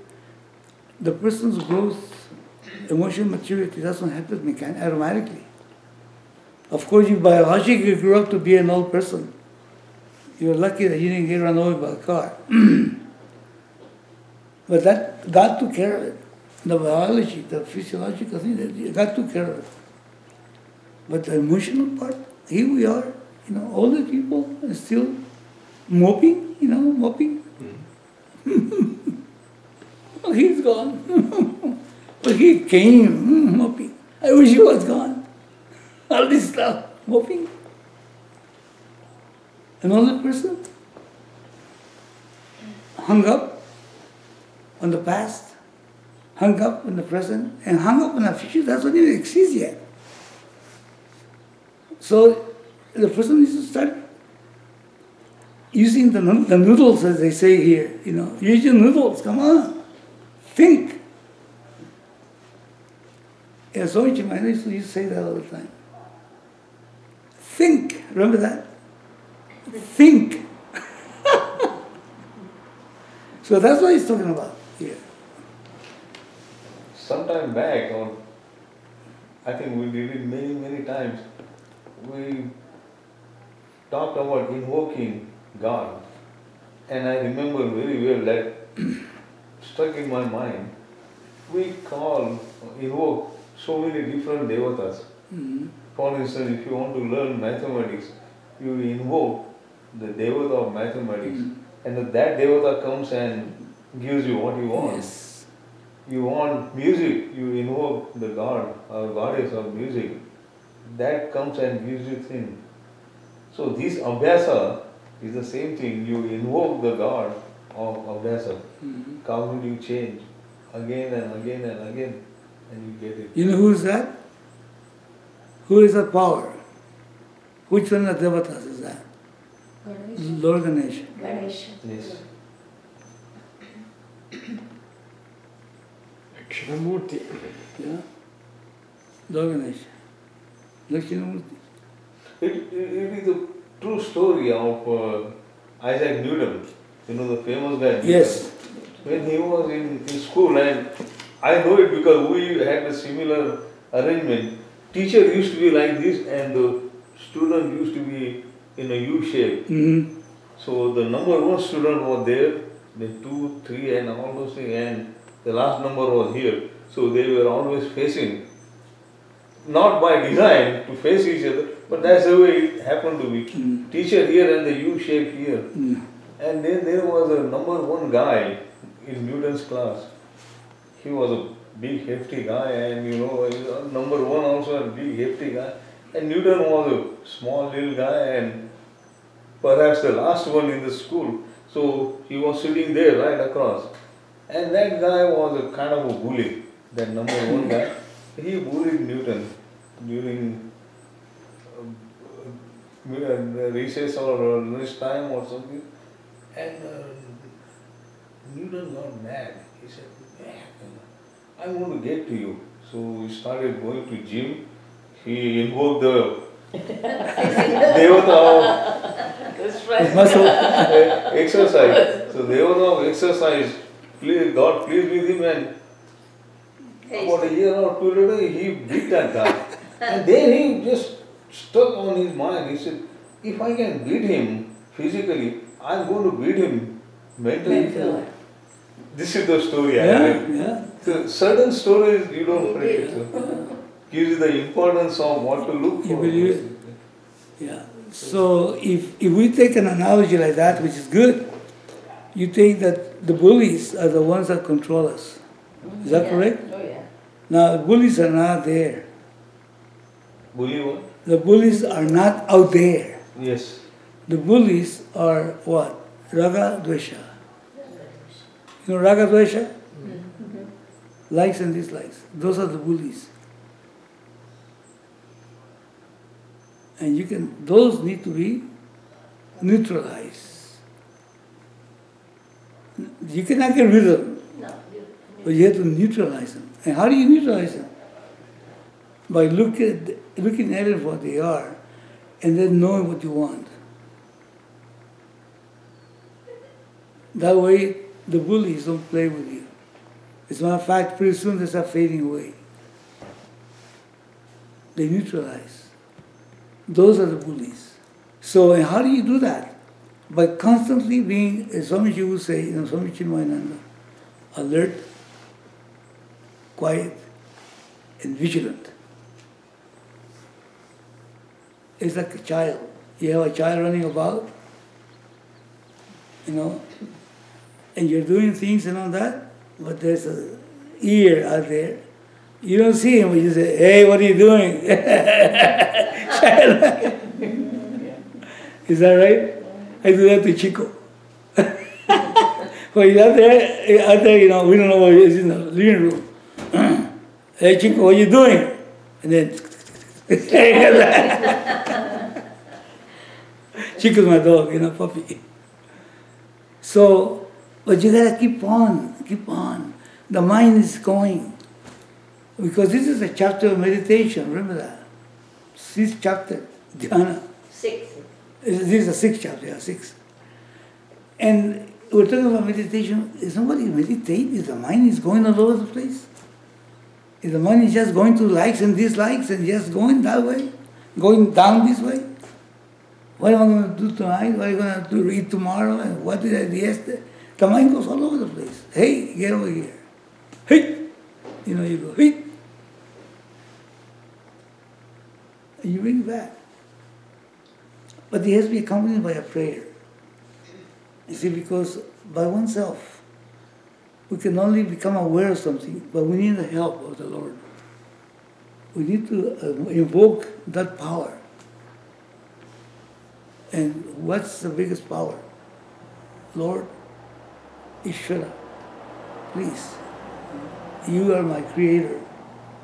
the person's growth, emotional maturity doesn't happen automatically. Of course, you biologically grew up to be an old person. You're lucky that you didn't get run over by a car. But that God took care of it. The biology, the physiological thing, God took care of it. But the emotional part, here we are, older people are still moping, moping. Well, he's gone. But he came moping. I wish he was gone. All this stuff, moping. Another person hung up on the past, hung up on the present, and hung up on the future. That doesn't even exist yet. So the person needs to start using the noodles, as they say here. Use your noodles. Come on, think. Yeah, Swami Dayananda used to say that all the time. Think. Remember that? Think. So that's what he's talking about here. Sometime back, or I think we did it many, many times, we talked about invoking God. And I remember very well that struck in my mind. We invoke so many different devatas. Mm-hmm. For instance, if you want to learn mathematics, you invoke the devata of mathematics. Mm-hmm. And that devata comes and gives you what you want. Yes. You want music, you invoke the god or goddess of music. That comes and gives you things. So this abhyasa is the same thing. You invoke the god of abhyasa, cognitive change, again and again and again, and you get it. You know who is that? Who is that power? Which one of the devatas is that? Ganesha. Lord Ganesha. Ganesha. Yes. Aksharamurti. Yeah. Lord Ganesha. Lakshinamurti. It is a true story of Isaac Newton, the famous guy. Newton. Yes. When he was in school, and I know it because we had a similar arrangement. Teacher used to be like this and the student used to be in a U shape. Mm-hmm. So the number one student was there, then 2, 3 and all those things, and the last number was here. So they were always facing, not by design to face each other, but that's the way it happened to be. Mm-hmm. Teacher here and the U shape here. Mm-hmm. And then there was a number one guy in Newton's class. He was a big hefty guy and number one also a big hefty guy. And Newton was a small little guy and perhaps the last one in the school. So he was sitting there right across. And that guy was a kind of a bully, that number one guy. He bullied Newton during recess or lunch time or something. And Newton got mad. He said, I want to get to you. So he started going to gym. He invoked the devata of exercise. So devata of exercise, God pleased with him, and about a year or two later he beat that guy. And then he just stuck on his mind. He said, if I can beat him physically, I'm going to beat him mentally. This is the story I read. Yeah. So certain stories you don't forget. So gives you the importance of what to look for. You believe it? Yeah. So if we take an analogy like that, which is good, you take that the bullies are the ones that control us. Is that correct? Oh yeah. Now, bullies are not there. Bully what? The bullies are not out there. Yes. The bullies are what? Raga, Dvesha. You know Raga, Dvesha? Likes and dislikes. Those are the bullies. And those need to be neutralized. You cannot get rid of them, No, but you have to neutralize them. And how do you neutralize them? By looking at it for what they are, and then knowing what you want. That way, the bullies don't play with you. As a matter of fact, pretty soon they start fading away. They neutralize. Those are the bullies. So, and how do you do that? By constantly being, as Swamiji would say, Swami Dayananda, alert, quiet, and vigilant. It's like a child. You have a child running about, and you're doing things and all that, but there's an ear out there. You don't see him, but you say, "Hey, what are you doing?" Is that right? I do that to Chico. Well, he's out there, we don't know what he is in the living room. "Hey, Chico, what are you doing?" And then, Chico's my dog, puppy. So, but you gotta keep on. The mind is going. Because this is a chapter of meditation, remember that? 6th chapter, dhyana. 6. This is the 6th chapter, 6. And we're talking about meditation. Is somebody meditate? Is the mind is going all over the place? Is the mind is just going to likes and dislikes and just going that way? Going down this way? What am I going to do tonight? What am I going to read tomorrow? And what did I do yesterday? The mind goes all over the place. Hey, get over here. Hey! You go, hey! And you bring it back. But it has to be accompanied by a prayer. You see, because by oneself, we can only become aware of something, but we need the help of the Lord. We need to invoke that power. And what's the biggest power? Lord, Ishvara, please, you are my creator.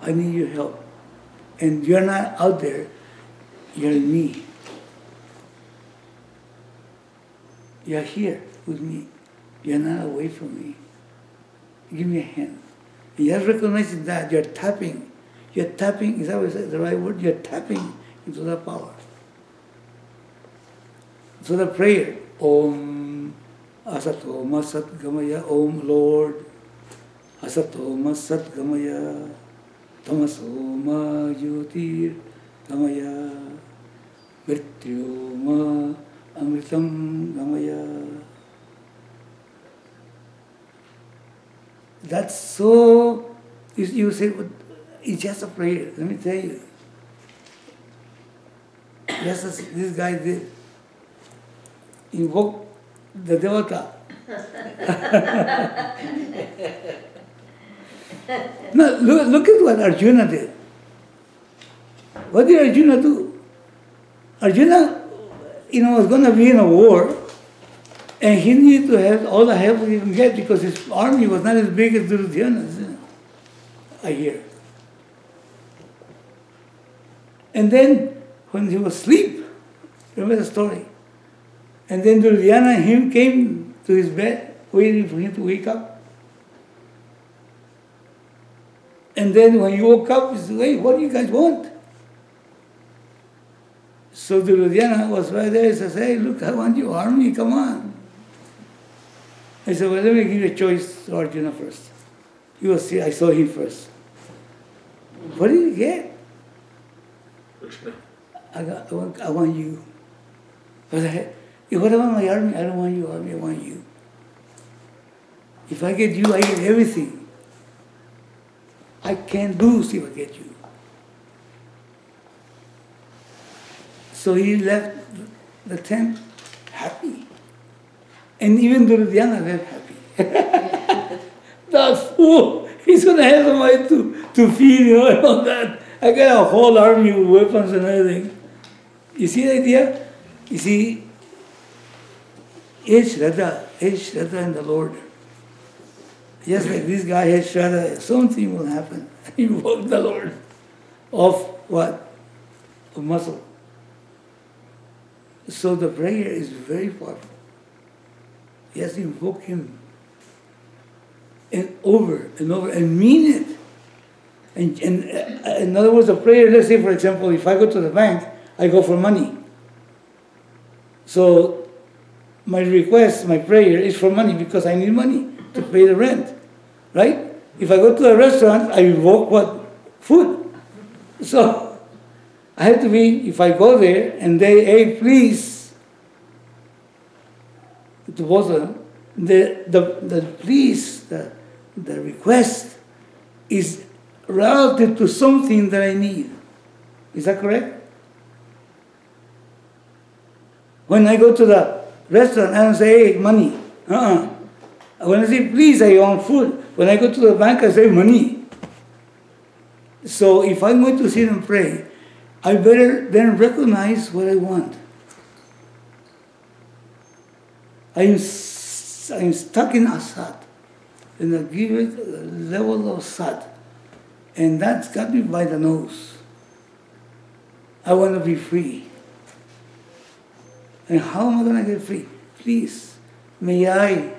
I need your help. And you're not out there, you're in me. You're here with me. You're not away from me. Give me a hand. And just recognizing that you're tapping. You're tapping, is that the right word? You're tapping into that power. So the prayer, Om Asato Masat Gamaya, Om Lord, Asato Masat Gamaya, Tamaso Ma Jyotir Gamaya, Mrityo Ma Amritam Gamaya. That's so, you say, but it's just a prayer. Let me tell you. Just as this guy did. Invoke the Devata. Now, look at what Arjuna did. What did Arjuna do? Arjuna, was going to be in a war, and he needed to have all the help he can get because his army was not as big as Duryodhana's, I hear. And then, when he was asleep, remember the story? And then Duryodhana and him came to his bed, waiting for him to wake up. And then when he woke up, he said, "Hey, what do you guys want?" So Duryodhana was right there. He says, "Hey, look, I want your army, come on." I said, "Well, let me give you a choice to Arjuna first." I saw him first. What did you get? Krishna. I want you. But what about my army? I don't want your army, I want you. If I get you, I get everything. I can't lose if I get you. So he left the tent happy. And even Duryodhana left happy. The fool! He's going to have somebody to feed, and all that. I got a whole army with weapons and everything. You see the idea? You see, is Shraddha in the Lord. Just like this guy has Shraddha, something will happen. Invoke the Lord. Of what? Of muscle. So the prayer is very powerful. Yes, invoke Him. and over and mean it. And in other words, a prayer, let's say, for example, if I go to the bank, I go for money. So my request, my prayer is for money because I need money to pay the rent, right? If I go to a restaurant, I invoke what? Food. So I have to be, if I go there and they, hey, please, to both of them, the please, the request is relative to something that I need. Is that correct? When I go to the restaurant, I don't say, hey, money. When I say please, I want food. When I go to the bank, I say money. So if I'm going to sit and pray, I better then recognize what I want. I'm stuck in asat, in the given level of sat. And that's got me by the nose. I want to be free. And how am I going to get free? Please, may I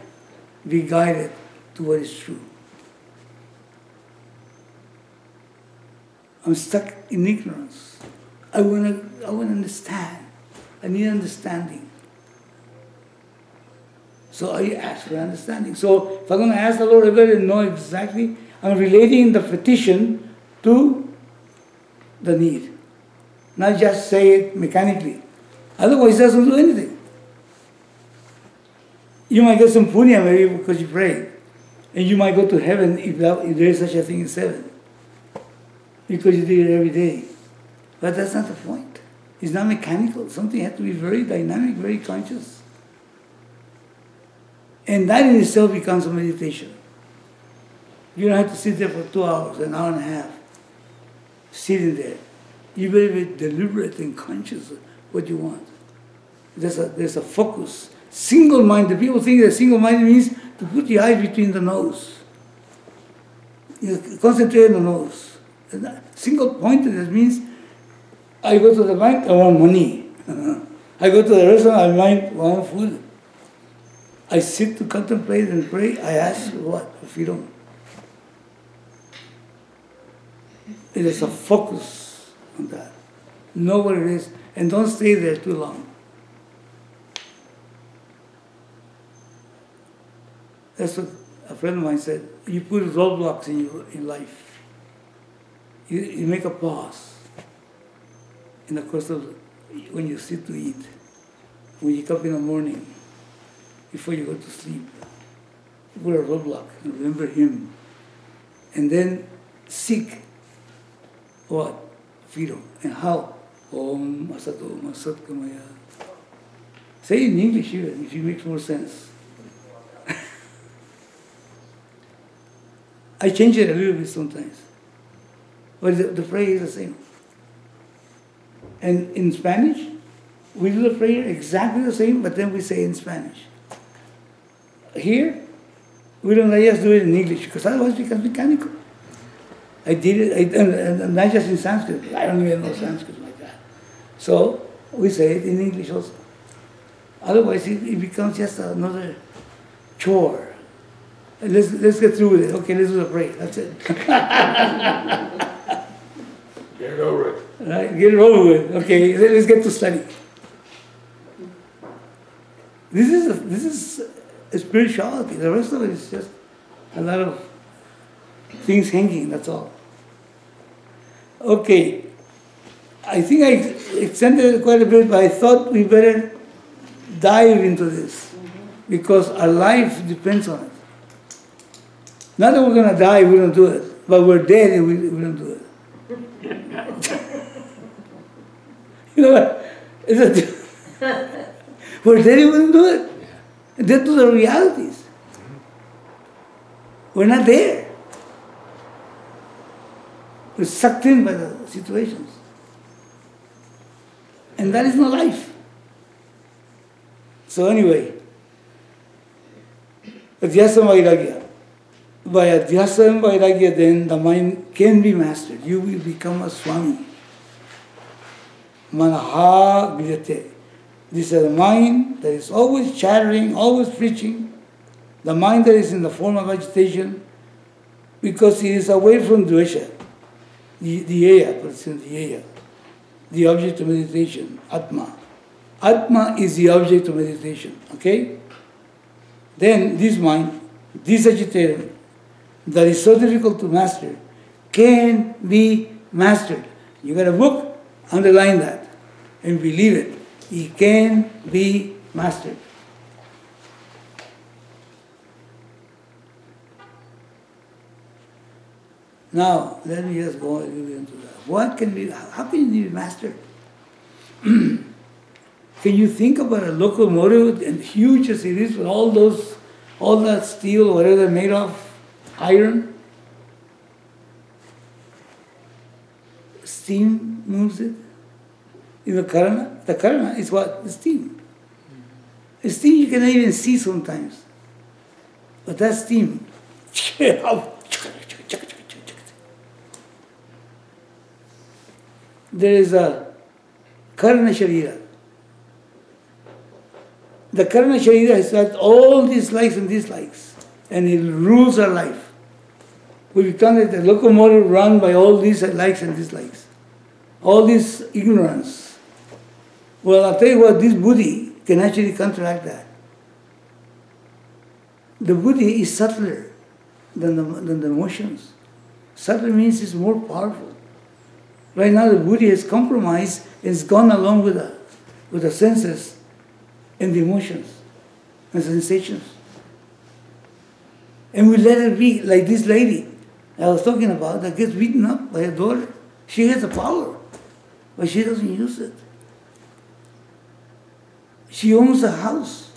be guided to what is true. I'm stuck in ignorance. I want to understand. I need understanding. So I ask for understanding. So if I'm going to ask the Lord, I better know exactly. I'm relating the petition to the need. Not just say it mechanically. Otherwise, it doesn't do anything. You might get some punya maybe because you prayed. And you might go to heaven if there is such a thing as heaven. Because you did it every day. But that's not the point. It's not mechanical. Something has to be very dynamic, very conscious. And that in itself becomes a meditation. You don't have to sit there for 2 hours, an hour and a half, sitting there. You better be deliberate and conscious of what you want. There's a focus. Single-minded. People think that single-minded means to put the eye between the nose. You concentrate on the nose. Single-pointedness means I go to the bank, I want money. I go to the restaurant, I want food. I sit to contemplate and pray, I ask for what? For freedom. It is a focus on that. Know what it is, and don't stay there too long. That's what a friend of mine said. You put roadblocks in life. You make a pause in the course of when you sit to eat, when you wake up in the morning, before you go to sleep. You put a roadblock and remember Him. And then seek what? Freedom. And how? Om Asato Asat Kamaya. Say in English even, if it makes more sense. I change it a little bit sometimes. But the prayer is the same. And in Spanish, we do the prayer exactly the same, but then we say in Spanish. Here, we don't let us do it in English, because otherwise it becomes mechanical. I did it, and not just in Sanskrit. I don't even know Sanskrit like that. So, we say it in English also. Otherwise, it becomes just another chore. Let's get through with it. Okay, let's do the prayer. That's it. Get it over it. Right, get it over with. Okay, let's get to study. This is a spirituality. The rest of it is just a lot of things hanging, that's all. Okay, I think I extended it quite a bit, but I thought we better dive into this because our life depends on it. Not that we're going to die, we don't do it, but we're dead and we don't do it. You know what? We're dead and we don't do it. And dead to the realities. We're not there. We're sucked in by the situations. And that is not life. So anyway, Adhyasa Vairagya. By Adhyasa and Vairagya, then the mind can be mastered. You will become a Swami. Manaha Gita. This is a mind that is always chattering, always preaching. The mind that is in the form of agitation because it is away from dvesha, the aya, the object of meditation, atma. Atma is the object of meditation, okay? Then this mind, this agitator, that is so difficult to master, can be mastered. You got a book, underline that, and believe it. It can be mastered. Now, let me just go a little bit into that. How can it be mastered? Can you think about a locomotive, and huge as it is, with all that steel, or whatever they're made of, iron? Steam moves it. In the karana is what? The steam. The steam you cannot even see sometimes. But that steam, there is a karana sharira. The karana sharira has got all these likes and dislikes, and it rules our life. We become like the locomotive run by all these likes and dislikes, all this ignorance. Well, I'll tell you what, this buddhi can actually counteract that. The buddhi is subtler than the emotions. Subtler means it's more powerful. Right now the buddhi has compromised and has gone along with the senses and the emotions and sensations. And we let it be like this lady I was talking about that gets beaten up by her daughter. She has the power, but she doesn't use it. She owns a house.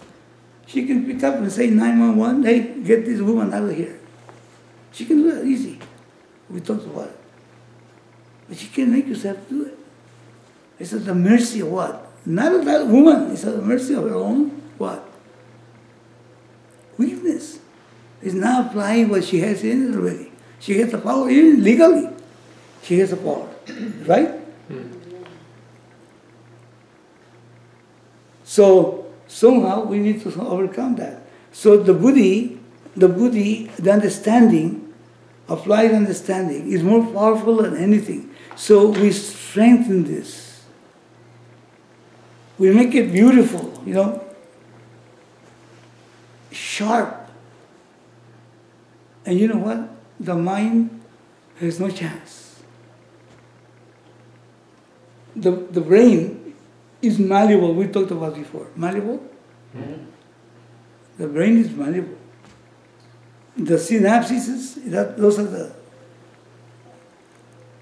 She can pick up and say 911, hey, get this woman out of here. She can do that easy. We talked about it. But she can't make herself do it. It's at the mercy of what? Not of that woman. It's at the mercy of her own what? Weakness. It's now applying what she has in it already. She has the power, even legally. She has the power. Right? So somehow we need to overcome that. So the buddhi, the understanding, applied understanding, is more powerful than anything. So we strengthen this. We make it beautiful, sharp. And you know what? The mind has no chance. The brain is malleable. We talked about before. Malleable? Mm-hmm. The brain is malleable. The synapses, those are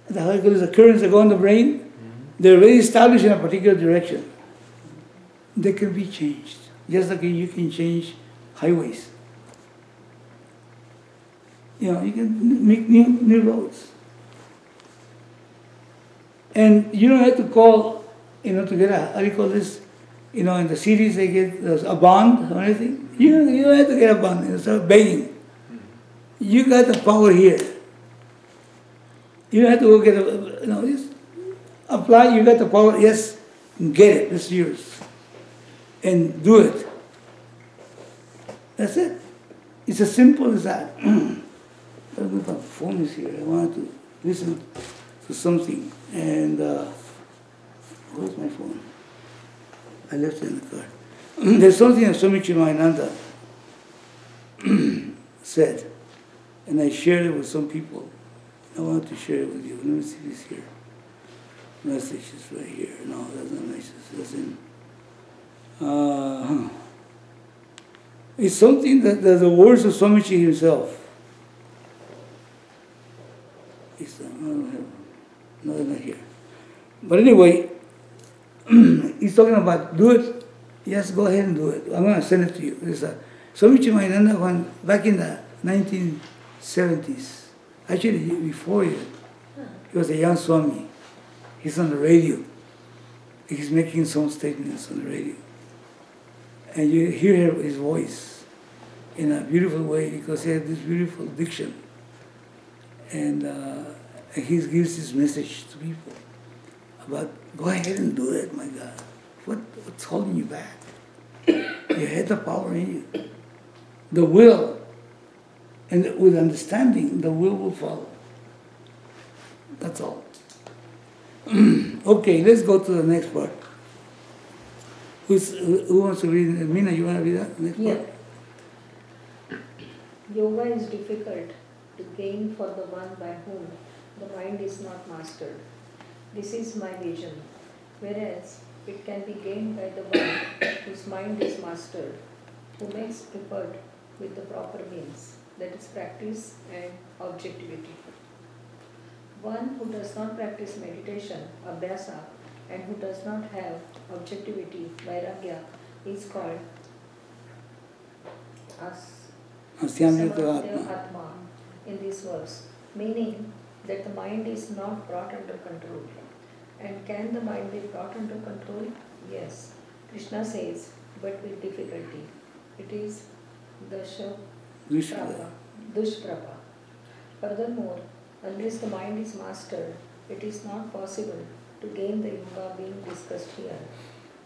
the currents that go in the brain. Mm-hmm. They're very established in a particular direction. They can be changed. Just like you can change highways. You can make new roads. And you don't have to call, to get how do you call this? In the cities they get a bond or anything. You don't have to get a bond and start begging. You got the power here. You don't have to go get just apply, you got the power, yes, get it, it's yours. And do it. That's it. It's as simple as that. My phone is here. I wanted to listen to something. And where's my phone? I left it in the car. There's something that Swami Dayananda said, and I shared it with some people. I wanted to share it with you. Let me see this here. Message is right here. No, that's not message. That's in. It's something that the words of Swamiji himself. No, they're not here. But anyway, he's talking about do it. Yes, go ahead and do it. I'm going to send it to you. Swami Dayananda back in the 1970s, actually before it, he was a young Swami. He's on the radio. He's making some statements on the radio. And you hear his voice in a beautiful way because he has this beautiful diction. And he gives this message to people about, go ahead and do it, my God. What's holding you back? You had the power in you. The will And with understanding, the will follow. That's all. Okay, let's go to the next part. Who wants to read? Meena, you want to read that next part? Yoga is difficult to gain for the one by whom the mind is not mastered. This is my vision. Whereas it can be gained by the one whose mind is mastered, who makes effort with the proper means, that is practice and objectivity. One who does not practice meditation, abhyasa, and who does not have objectivity, Vairagya, is called Samadhyaya Atma in this verse, meaning that the mind is not brought under control. And can the mind be brought under control? Yes. Krishna says, but with difficulty. It is Dushprabha. Furthermore, unless the mind is mastered, it is not possible to gain the yoga being discussed here.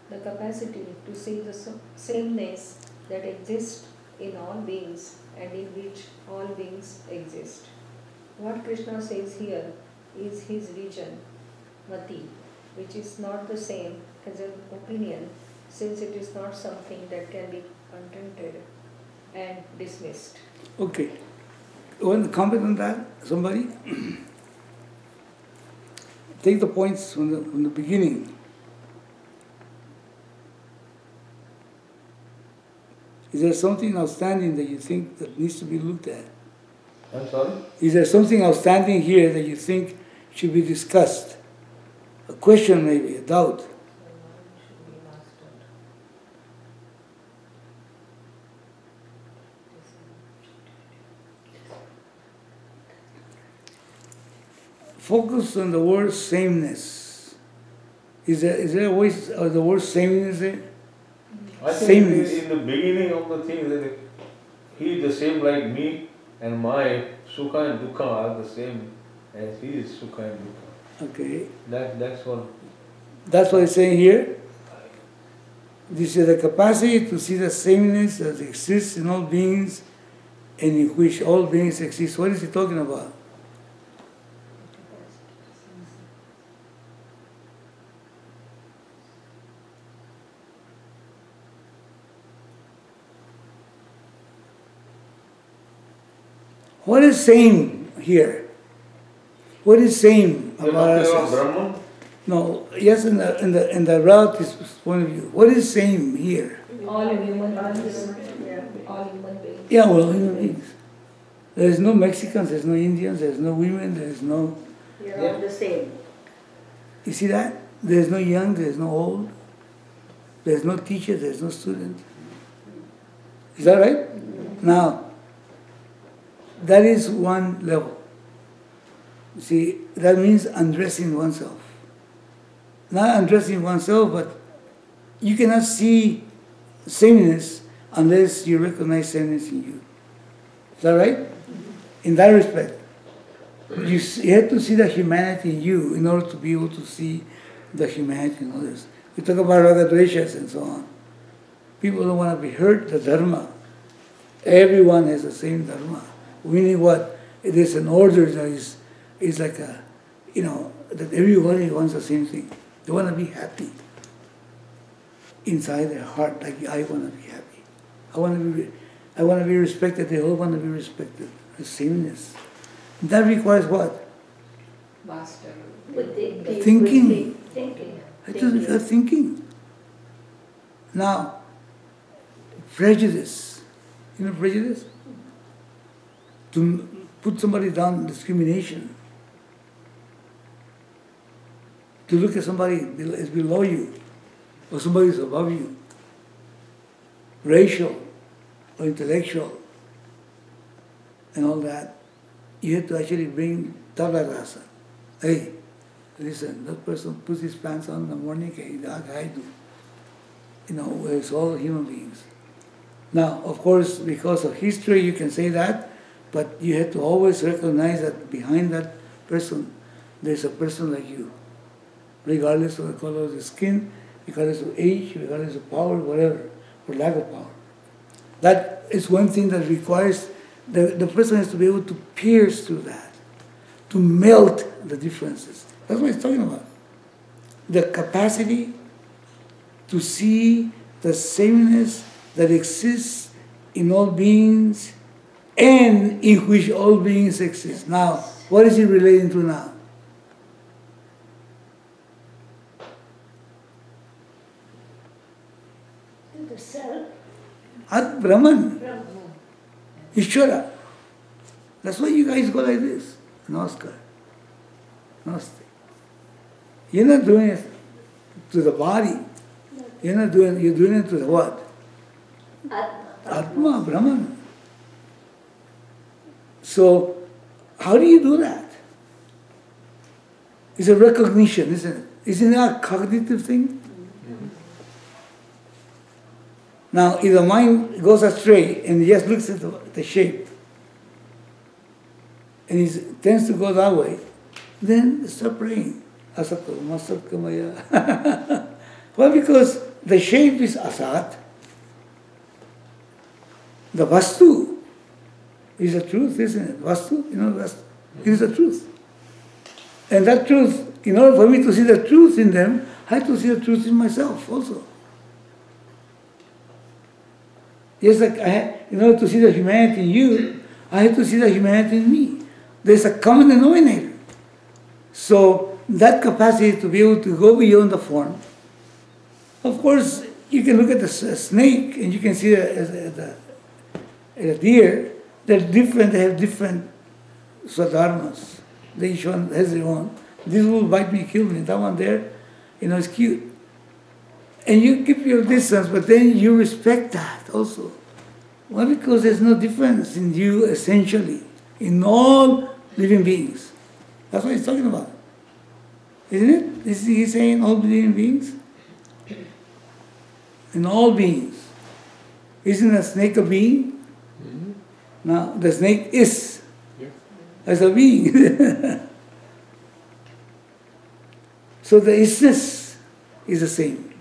The capacity to see the sameness that exists in all beings and in which all beings exist. What Krishna says here is his vision, mati, which is not the same as an opinion, since it is not something that can be contented and dismissed. Okay. You want to comment on that? Somebody? Take the points from the beginning. Is there something outstanding that you think that needs to be looked at? I'm sorry? Is there something outstanding here that you think should be discussed? A question maybe, a doubt? Focus on the word sameness. Is there a way of the word sameness there? I think Sameness. in the beginning of the thing, that he is the same like me, and my sukha and dukkha are the same as his sukha and dukkha. Okay. That's what. That's what it's saying here. This is the capacity to see the sameness that exists in all beings and in which all beings exist. What is he talking about? What is same here? What is same You're about talking about us? Brahman? No, yes, in the relative point of view. What is same here? All human beings. All human beings. Yeah, well, human beings. There's no Mexicans, there's no Indians, there's no women, there's no... You're all the same. You see that? There's no young, there's no old. There's no teacher, there's no student. Is that right? Now, that is one level. You see, that means undressing oneself. Not undressing oneself, but you cannot see sameness unless you recognize sameness in you. Is that right? In that respect, you have to see the humanity in you in order to be able to see the humanity in others. We talk about ragadveshas and so on. People don't want to be hurt, the dharma. Everyone has the same dharma. Meaning what? It is an order that is like a, that everybody wants the same thing. They want to be happy inside their heart, like I want to be happy. I want to be respected. They all want to be respected. The sameness. That requires what? Master. Thinking. Thinking. It does require thinking. Now, prejudice. You know prejudice? To put somebody down, discrimination. To look at somebody as below you, or somebody is above you. Racial or intellectual, and all that. You have to actually bring tabla rasa. Hey, listen, that person puts his pants on in the morning, I do. It's all human beings. Now, of course, because of history, you can say that, but you have to always recognize that behind that person, there's a person like you. Regardless of the color of the skin, regardless of age, regardless of power, whatever, or lack of power. That is one thing that requires The person has to be able to pierce through that, to melt the differences. That's what he's talking about. The capacity to see the sameness that exists in all beings and in which all beings exist. Now, what is it relating to now? To the self. At Brahman, Ishvara. That's why you guys go like this. Namaskar. Namaste. You're not doing it to the body. You're doing it to the what? Atma, Brahman. So, how do you do that? It's a recognition, isn't it? Isn't it a cognitive thing? Now, if the mind goes astray and just looks at the shape, and it tends to go that way, then stop praying. Asato, Masat Kamaya. Well, because the shape is asat, the vastu is the truth, isn't it? Vastu, vastu. It is the truth. And that truth, in order for me to see the truth in them, I have to see the truth in myself also. Just like in order to see the humanity in you, I have to see the humanity in me. There's a common denominator. So that capacity to be able to go beyond the form. Of course, you can look at the snake and you can see a deer. They're different. They have different swadharmas. Each one has their own. This will bite me, kill me. That one there, is cute. And you keep your distance, but then you respect that also. Why? Because there's no difference in you essentially, in all living beings. That's what he's talking about. Isn't it? Is he saying all living beings? In all beings. Isn't a snake a being? Mm-hmm. Now, the snake is as a being. So the isness is the same.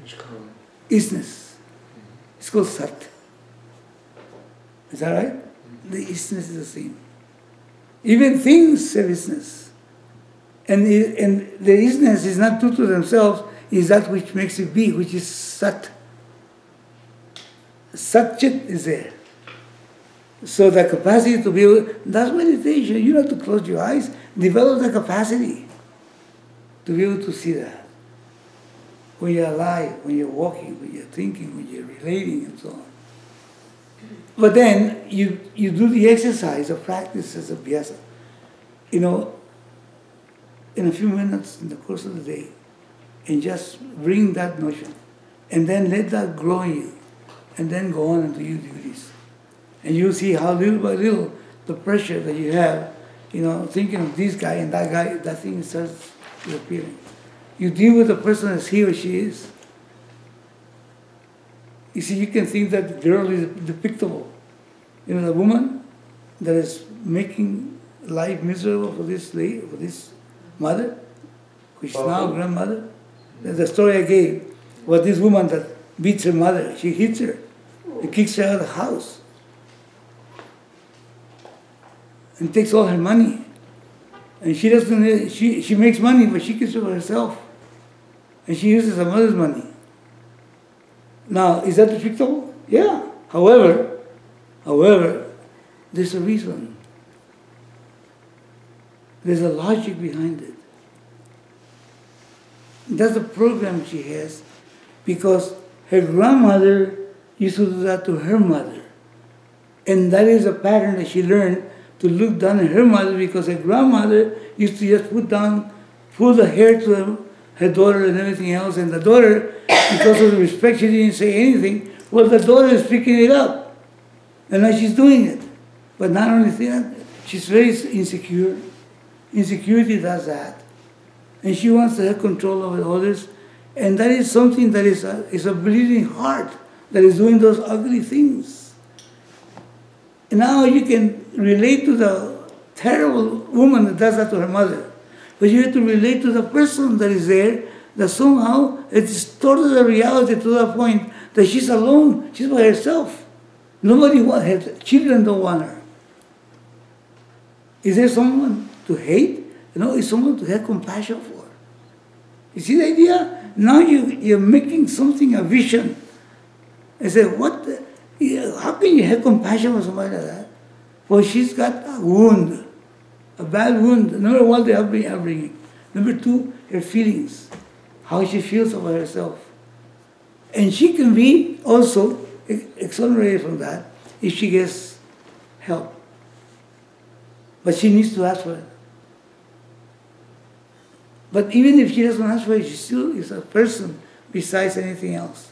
Isness. It's called Sat. Is that right? The isness is the same. Even things have isness. And the isness is not true to themselves, is that which makes it be, which is Sat. Sat-Chit is there. So the capacity to be able, that's meditation. You don't have to close your eyes. Develop the capacity to be able to see that. When you're alive, when you're walking, when you're thinking, when you're relating, and so on. But then you do the exercise of practice as a abhyasa. In a few minutes in the course of the day, and just bring that notion, and then let that grow in you, and then go on and do your duties. And you'll see how little by little the pressure that you have, thinking of this guy and that guy, that thing starts appearing. You deal with the person as he or she is. You see, you can think that the girl is depictable. The woman that is making life miserable for this lady, for this mother, which is now grandmother. The story I gave was this woman that beats her mother. She hits her and kicks her out of the house and takes all her money. And she doesn't. She makes money, but she keeps it for herself. And she uses her mother's money. Now, is that depictable? Yeah. However, there's a reason. There's a logic behind it. That's the program she has, because her grandmother used to do that to her mother. And that is a pattern that she learned, to look down at her mother, because her grandmother used to just pull the hair to her daughter and everything else, and the daughter, because of the respect, she didn't say anything. Well, the daughter is picking it up, and now she's doing it. But not only that, she's very insecure. Insecurity does that. And she wants to have control over others, and that is something that is a bleeding heart that is doing those ugly things. And now you can relate to the terrible woman that does that to her mother. But you have to relate to the person that is there, that somehow it distorted the reality to the point that she's alone, she's by herself. Nobody wants her, children don't want her. Is there someone to hate? No, it's someone to have compassion for. You see the idea? Now you're making something a vision. I say, how can you have compassion for somebody like that? Well, she's got a wound, a bad wound. Number one, the upbringing. Number two, her feelings, how she feels about herself. And she can be also exonerated from that if she gets help. But she needs to ask for it. But even if she doesn't ask for it, she still is a person besides anything else,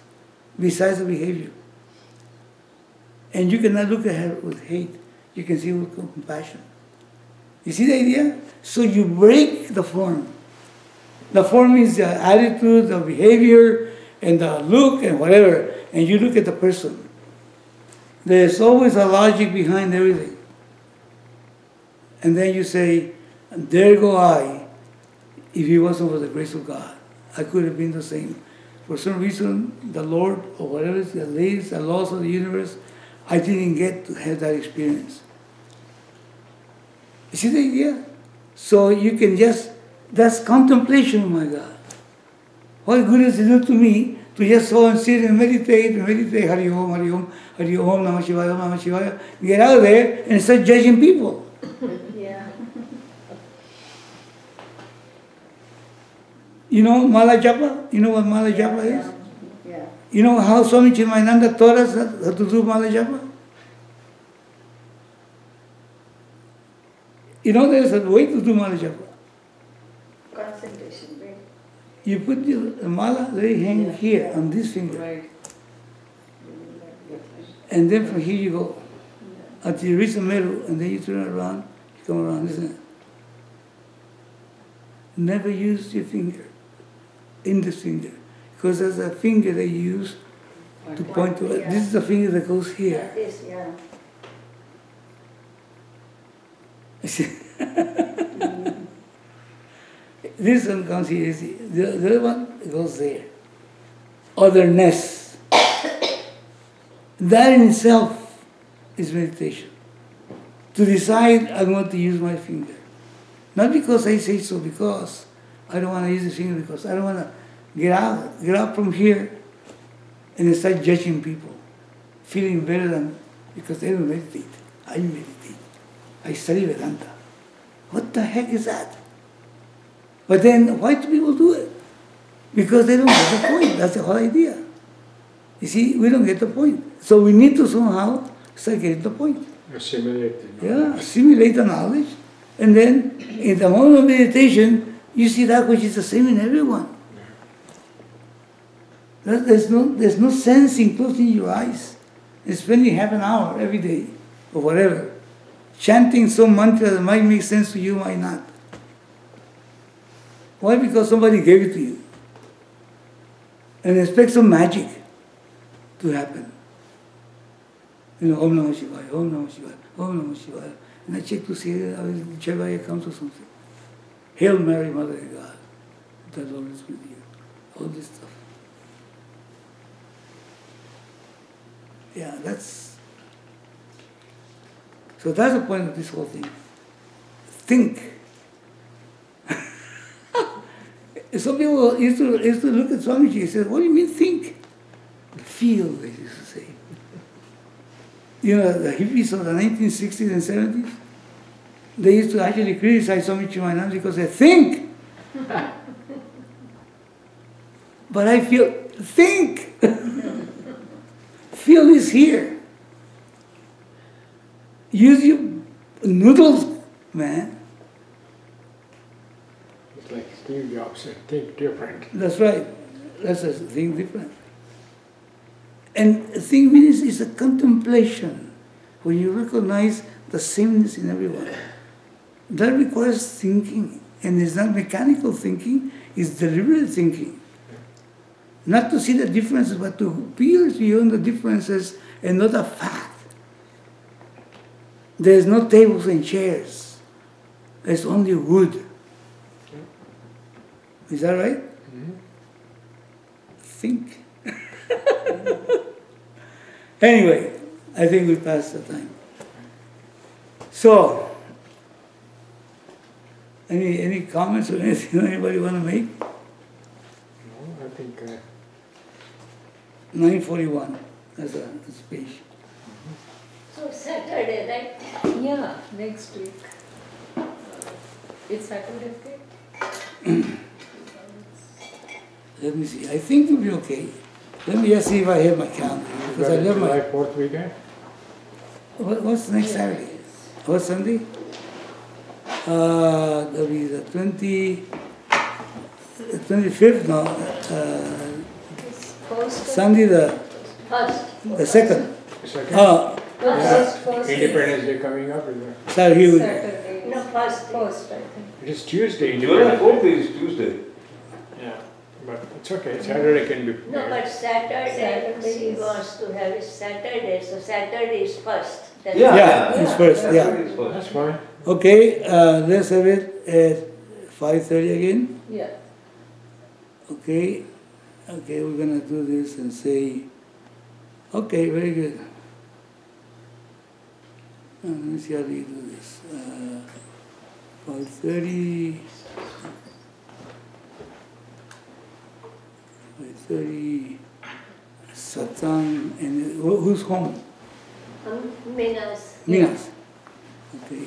besides the behavior. And you cannot look at her with hate. You can see with compassion. You see the idea? So you break the form. The form is the attitude, the behavior, and the look, and whatever. And you look at the person. There's always a logic behind everything. And then you say, there go I. If it wasn't for the grace of God, I could have been the same. For some reason, the Lord, or whatever is the laws, the laws of the universe, I didn't get to have that experience. You see the idea? So you can just, that's contemplation, oh my God. What good does it do to me to just go and sit and meditate, Hari Om, Hari Om, Hari Om, Namah Shivaya, Om Namah Shivaya, get out of there and start judging people. Yeah. You know Mala Japa? You know what Mala Japa is? Yeah. You know how Swami Dayananda taught us how to do Mala Japa? You know there's a way to do Mala Japa. Concentration, right? You put the Mala, they hang here on this finger. Right. And then from here you go until you reach the middle, and then you turn around, you come around, isn't it? Never use your finger, index finger, because that's a finger they use to point to it. Yeah. This is the finger that goes here. This, yeah. This one comes here, the other one goes there. Otherness. That in itself is meditation. To decide I want to use my finger. Not because I say so, because I don't want to use the finger, because I don't want to get out from here and start judging people, feeling better than, because they don't meditate. I meditate. I study Vedanta. What the heck is that? But then why do people do it? Because they don't get the point. That's the whole idea. You see, we don't get the point. So we need to somehow start getting the point. Assimilate the Yeah, assimilate the knowledge. And then in the moment of meditation, you see that which is the same in everyone. There's no sense in closing your eyes and spending half an hour every day or whatever, chanting some mantra that might make sense to you, might not. Why? Because somebody gave it to you. And expect some magic to happen. You know, Om Namah Shivaya, Om Namah Shivaya, Om Namah Shivaya. And I check to see if Jaya comes or something. Hail Mary, Mother of God. The Lord is with you. All this stuff. Yeah, so that's the point of this whole thing. Think. Some people used to look at Swamiji and say, what do you mean think? Feel, they used to say. You know, the hippies of the 1960s and 70s, they used to actually criticize Swami Dayananda because they think. But I feel, think. Feel is here. Use your noodles, man. It's like Steve Jobs said, think different. That's right. That's a think different. And think means is a contemplation, when you recognize the sameness in everyone. That requires thinking, and it's not mechanical thinking, it's deliberate thinking. Not to see the differences, but to pierce beyond the differences and not a fact. There's no tables and chairs. There's only wood. Is that right? Mm-hmm. Think. Anyway, I think we passed the time. So, Any comments or anything anybody want to make? No, I think 9:41 as a speech. So Saturday, right? Yeah, next week. It's Saturday, okay? Let me see. I think it'll be okay. Let me just see if I have my calendar. Because I left July my. 4th weekend. What's next Saturday? What's Sunday? That'll be the 25th, no. Sunday the second. Second. First. Independence Day coming up, is it? So here we go. Saturday. No, first, I think. It is Tuesday. July Independence 4th is Tuesday. Day. Yeah, but it's okay. Saturday can be. No, but Saturday Saturday he is- wants to have it Saturday, so Saturday is first. That's Yeah, it's first, yeah. Saturday is first. That's fine. Okay, let's have it at 5:30 again. Yeah. Okay, we're gonna do this and say, okay, very good. Let me see how do you do this. 5:30. 5:30. Satsang, and who's home? Minas. Minas. Okay.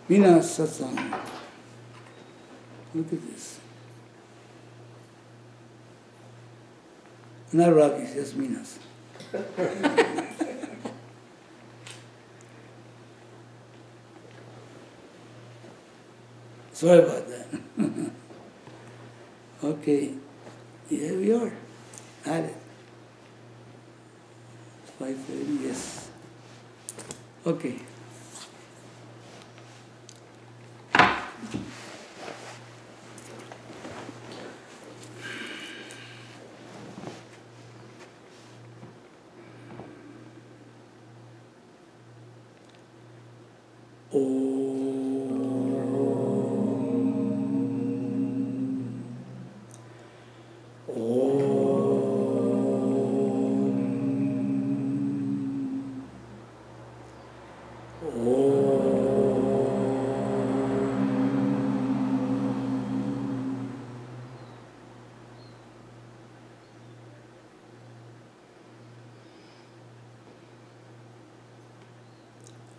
Minas Satsang. Look at this. Not Rockies, just Minas. Sorry about that. Okay. Here we are. At it. 5:30, yes. Okay.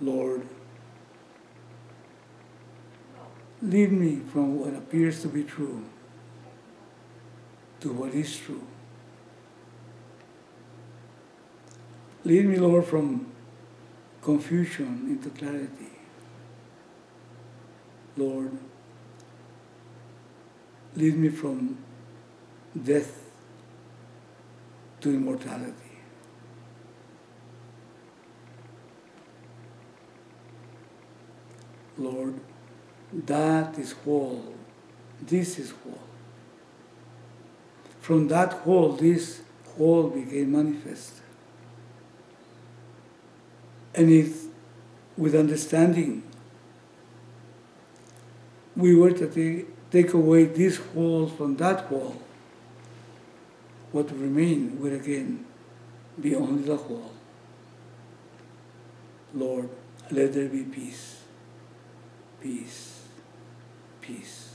Lord, lead me from what appears to be true to what is true. Lead me, Lord, from confusion into clarity. Lord, lead me from death to immortality. Lord, that is whole. This is whole. From that whole, this whole became manifest. And if, with understanding, we were to take away this whole from that whole, what would remain would again be only the whole. Lord, let there be peace. Peace, peace.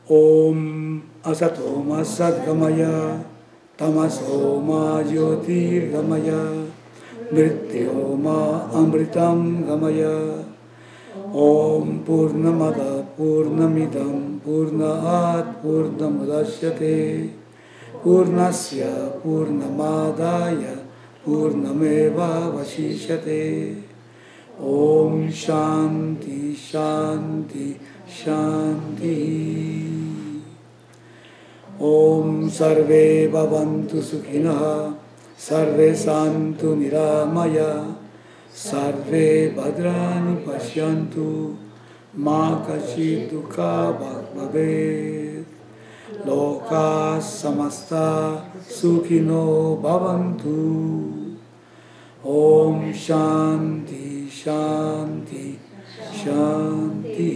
Om Asato Ma Sadgamaya Tamaso Ma Jyotir Gamaya Mrityo Ma Amritam Gamaya Om Purnamada Purnamidam Purnaat Purnamudashyate Purnasya Purnamadaya Purnameva Vashishyate. Om Shanti Shanti Shanti. Om Sarve Bhavantu Sukhinah Sarve Santu Niramaya Sarve Bhadrani Pashyantu Ma Kachit Dukha Bhavet Loka Samasta Sukhino Bhavantu. Om Shanti Shanti Shanti.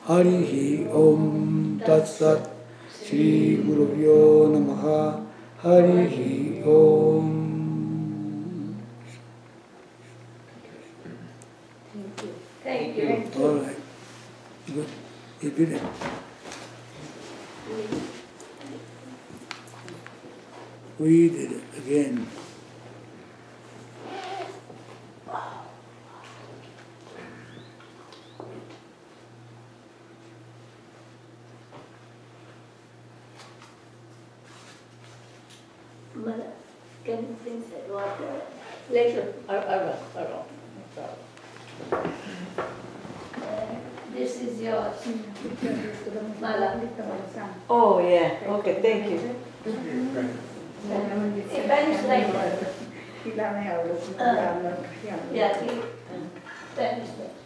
Harihi Om Tat Sat Shri Guruvyo Namaha Harihi Om. Thank you. All right. Good. You did it. We did it again. Mother, can you bring that water? Later, I will. This is yours. Mala. Oh, yeah. Okay, thank you. Ben is like that. Yeah, Ben is like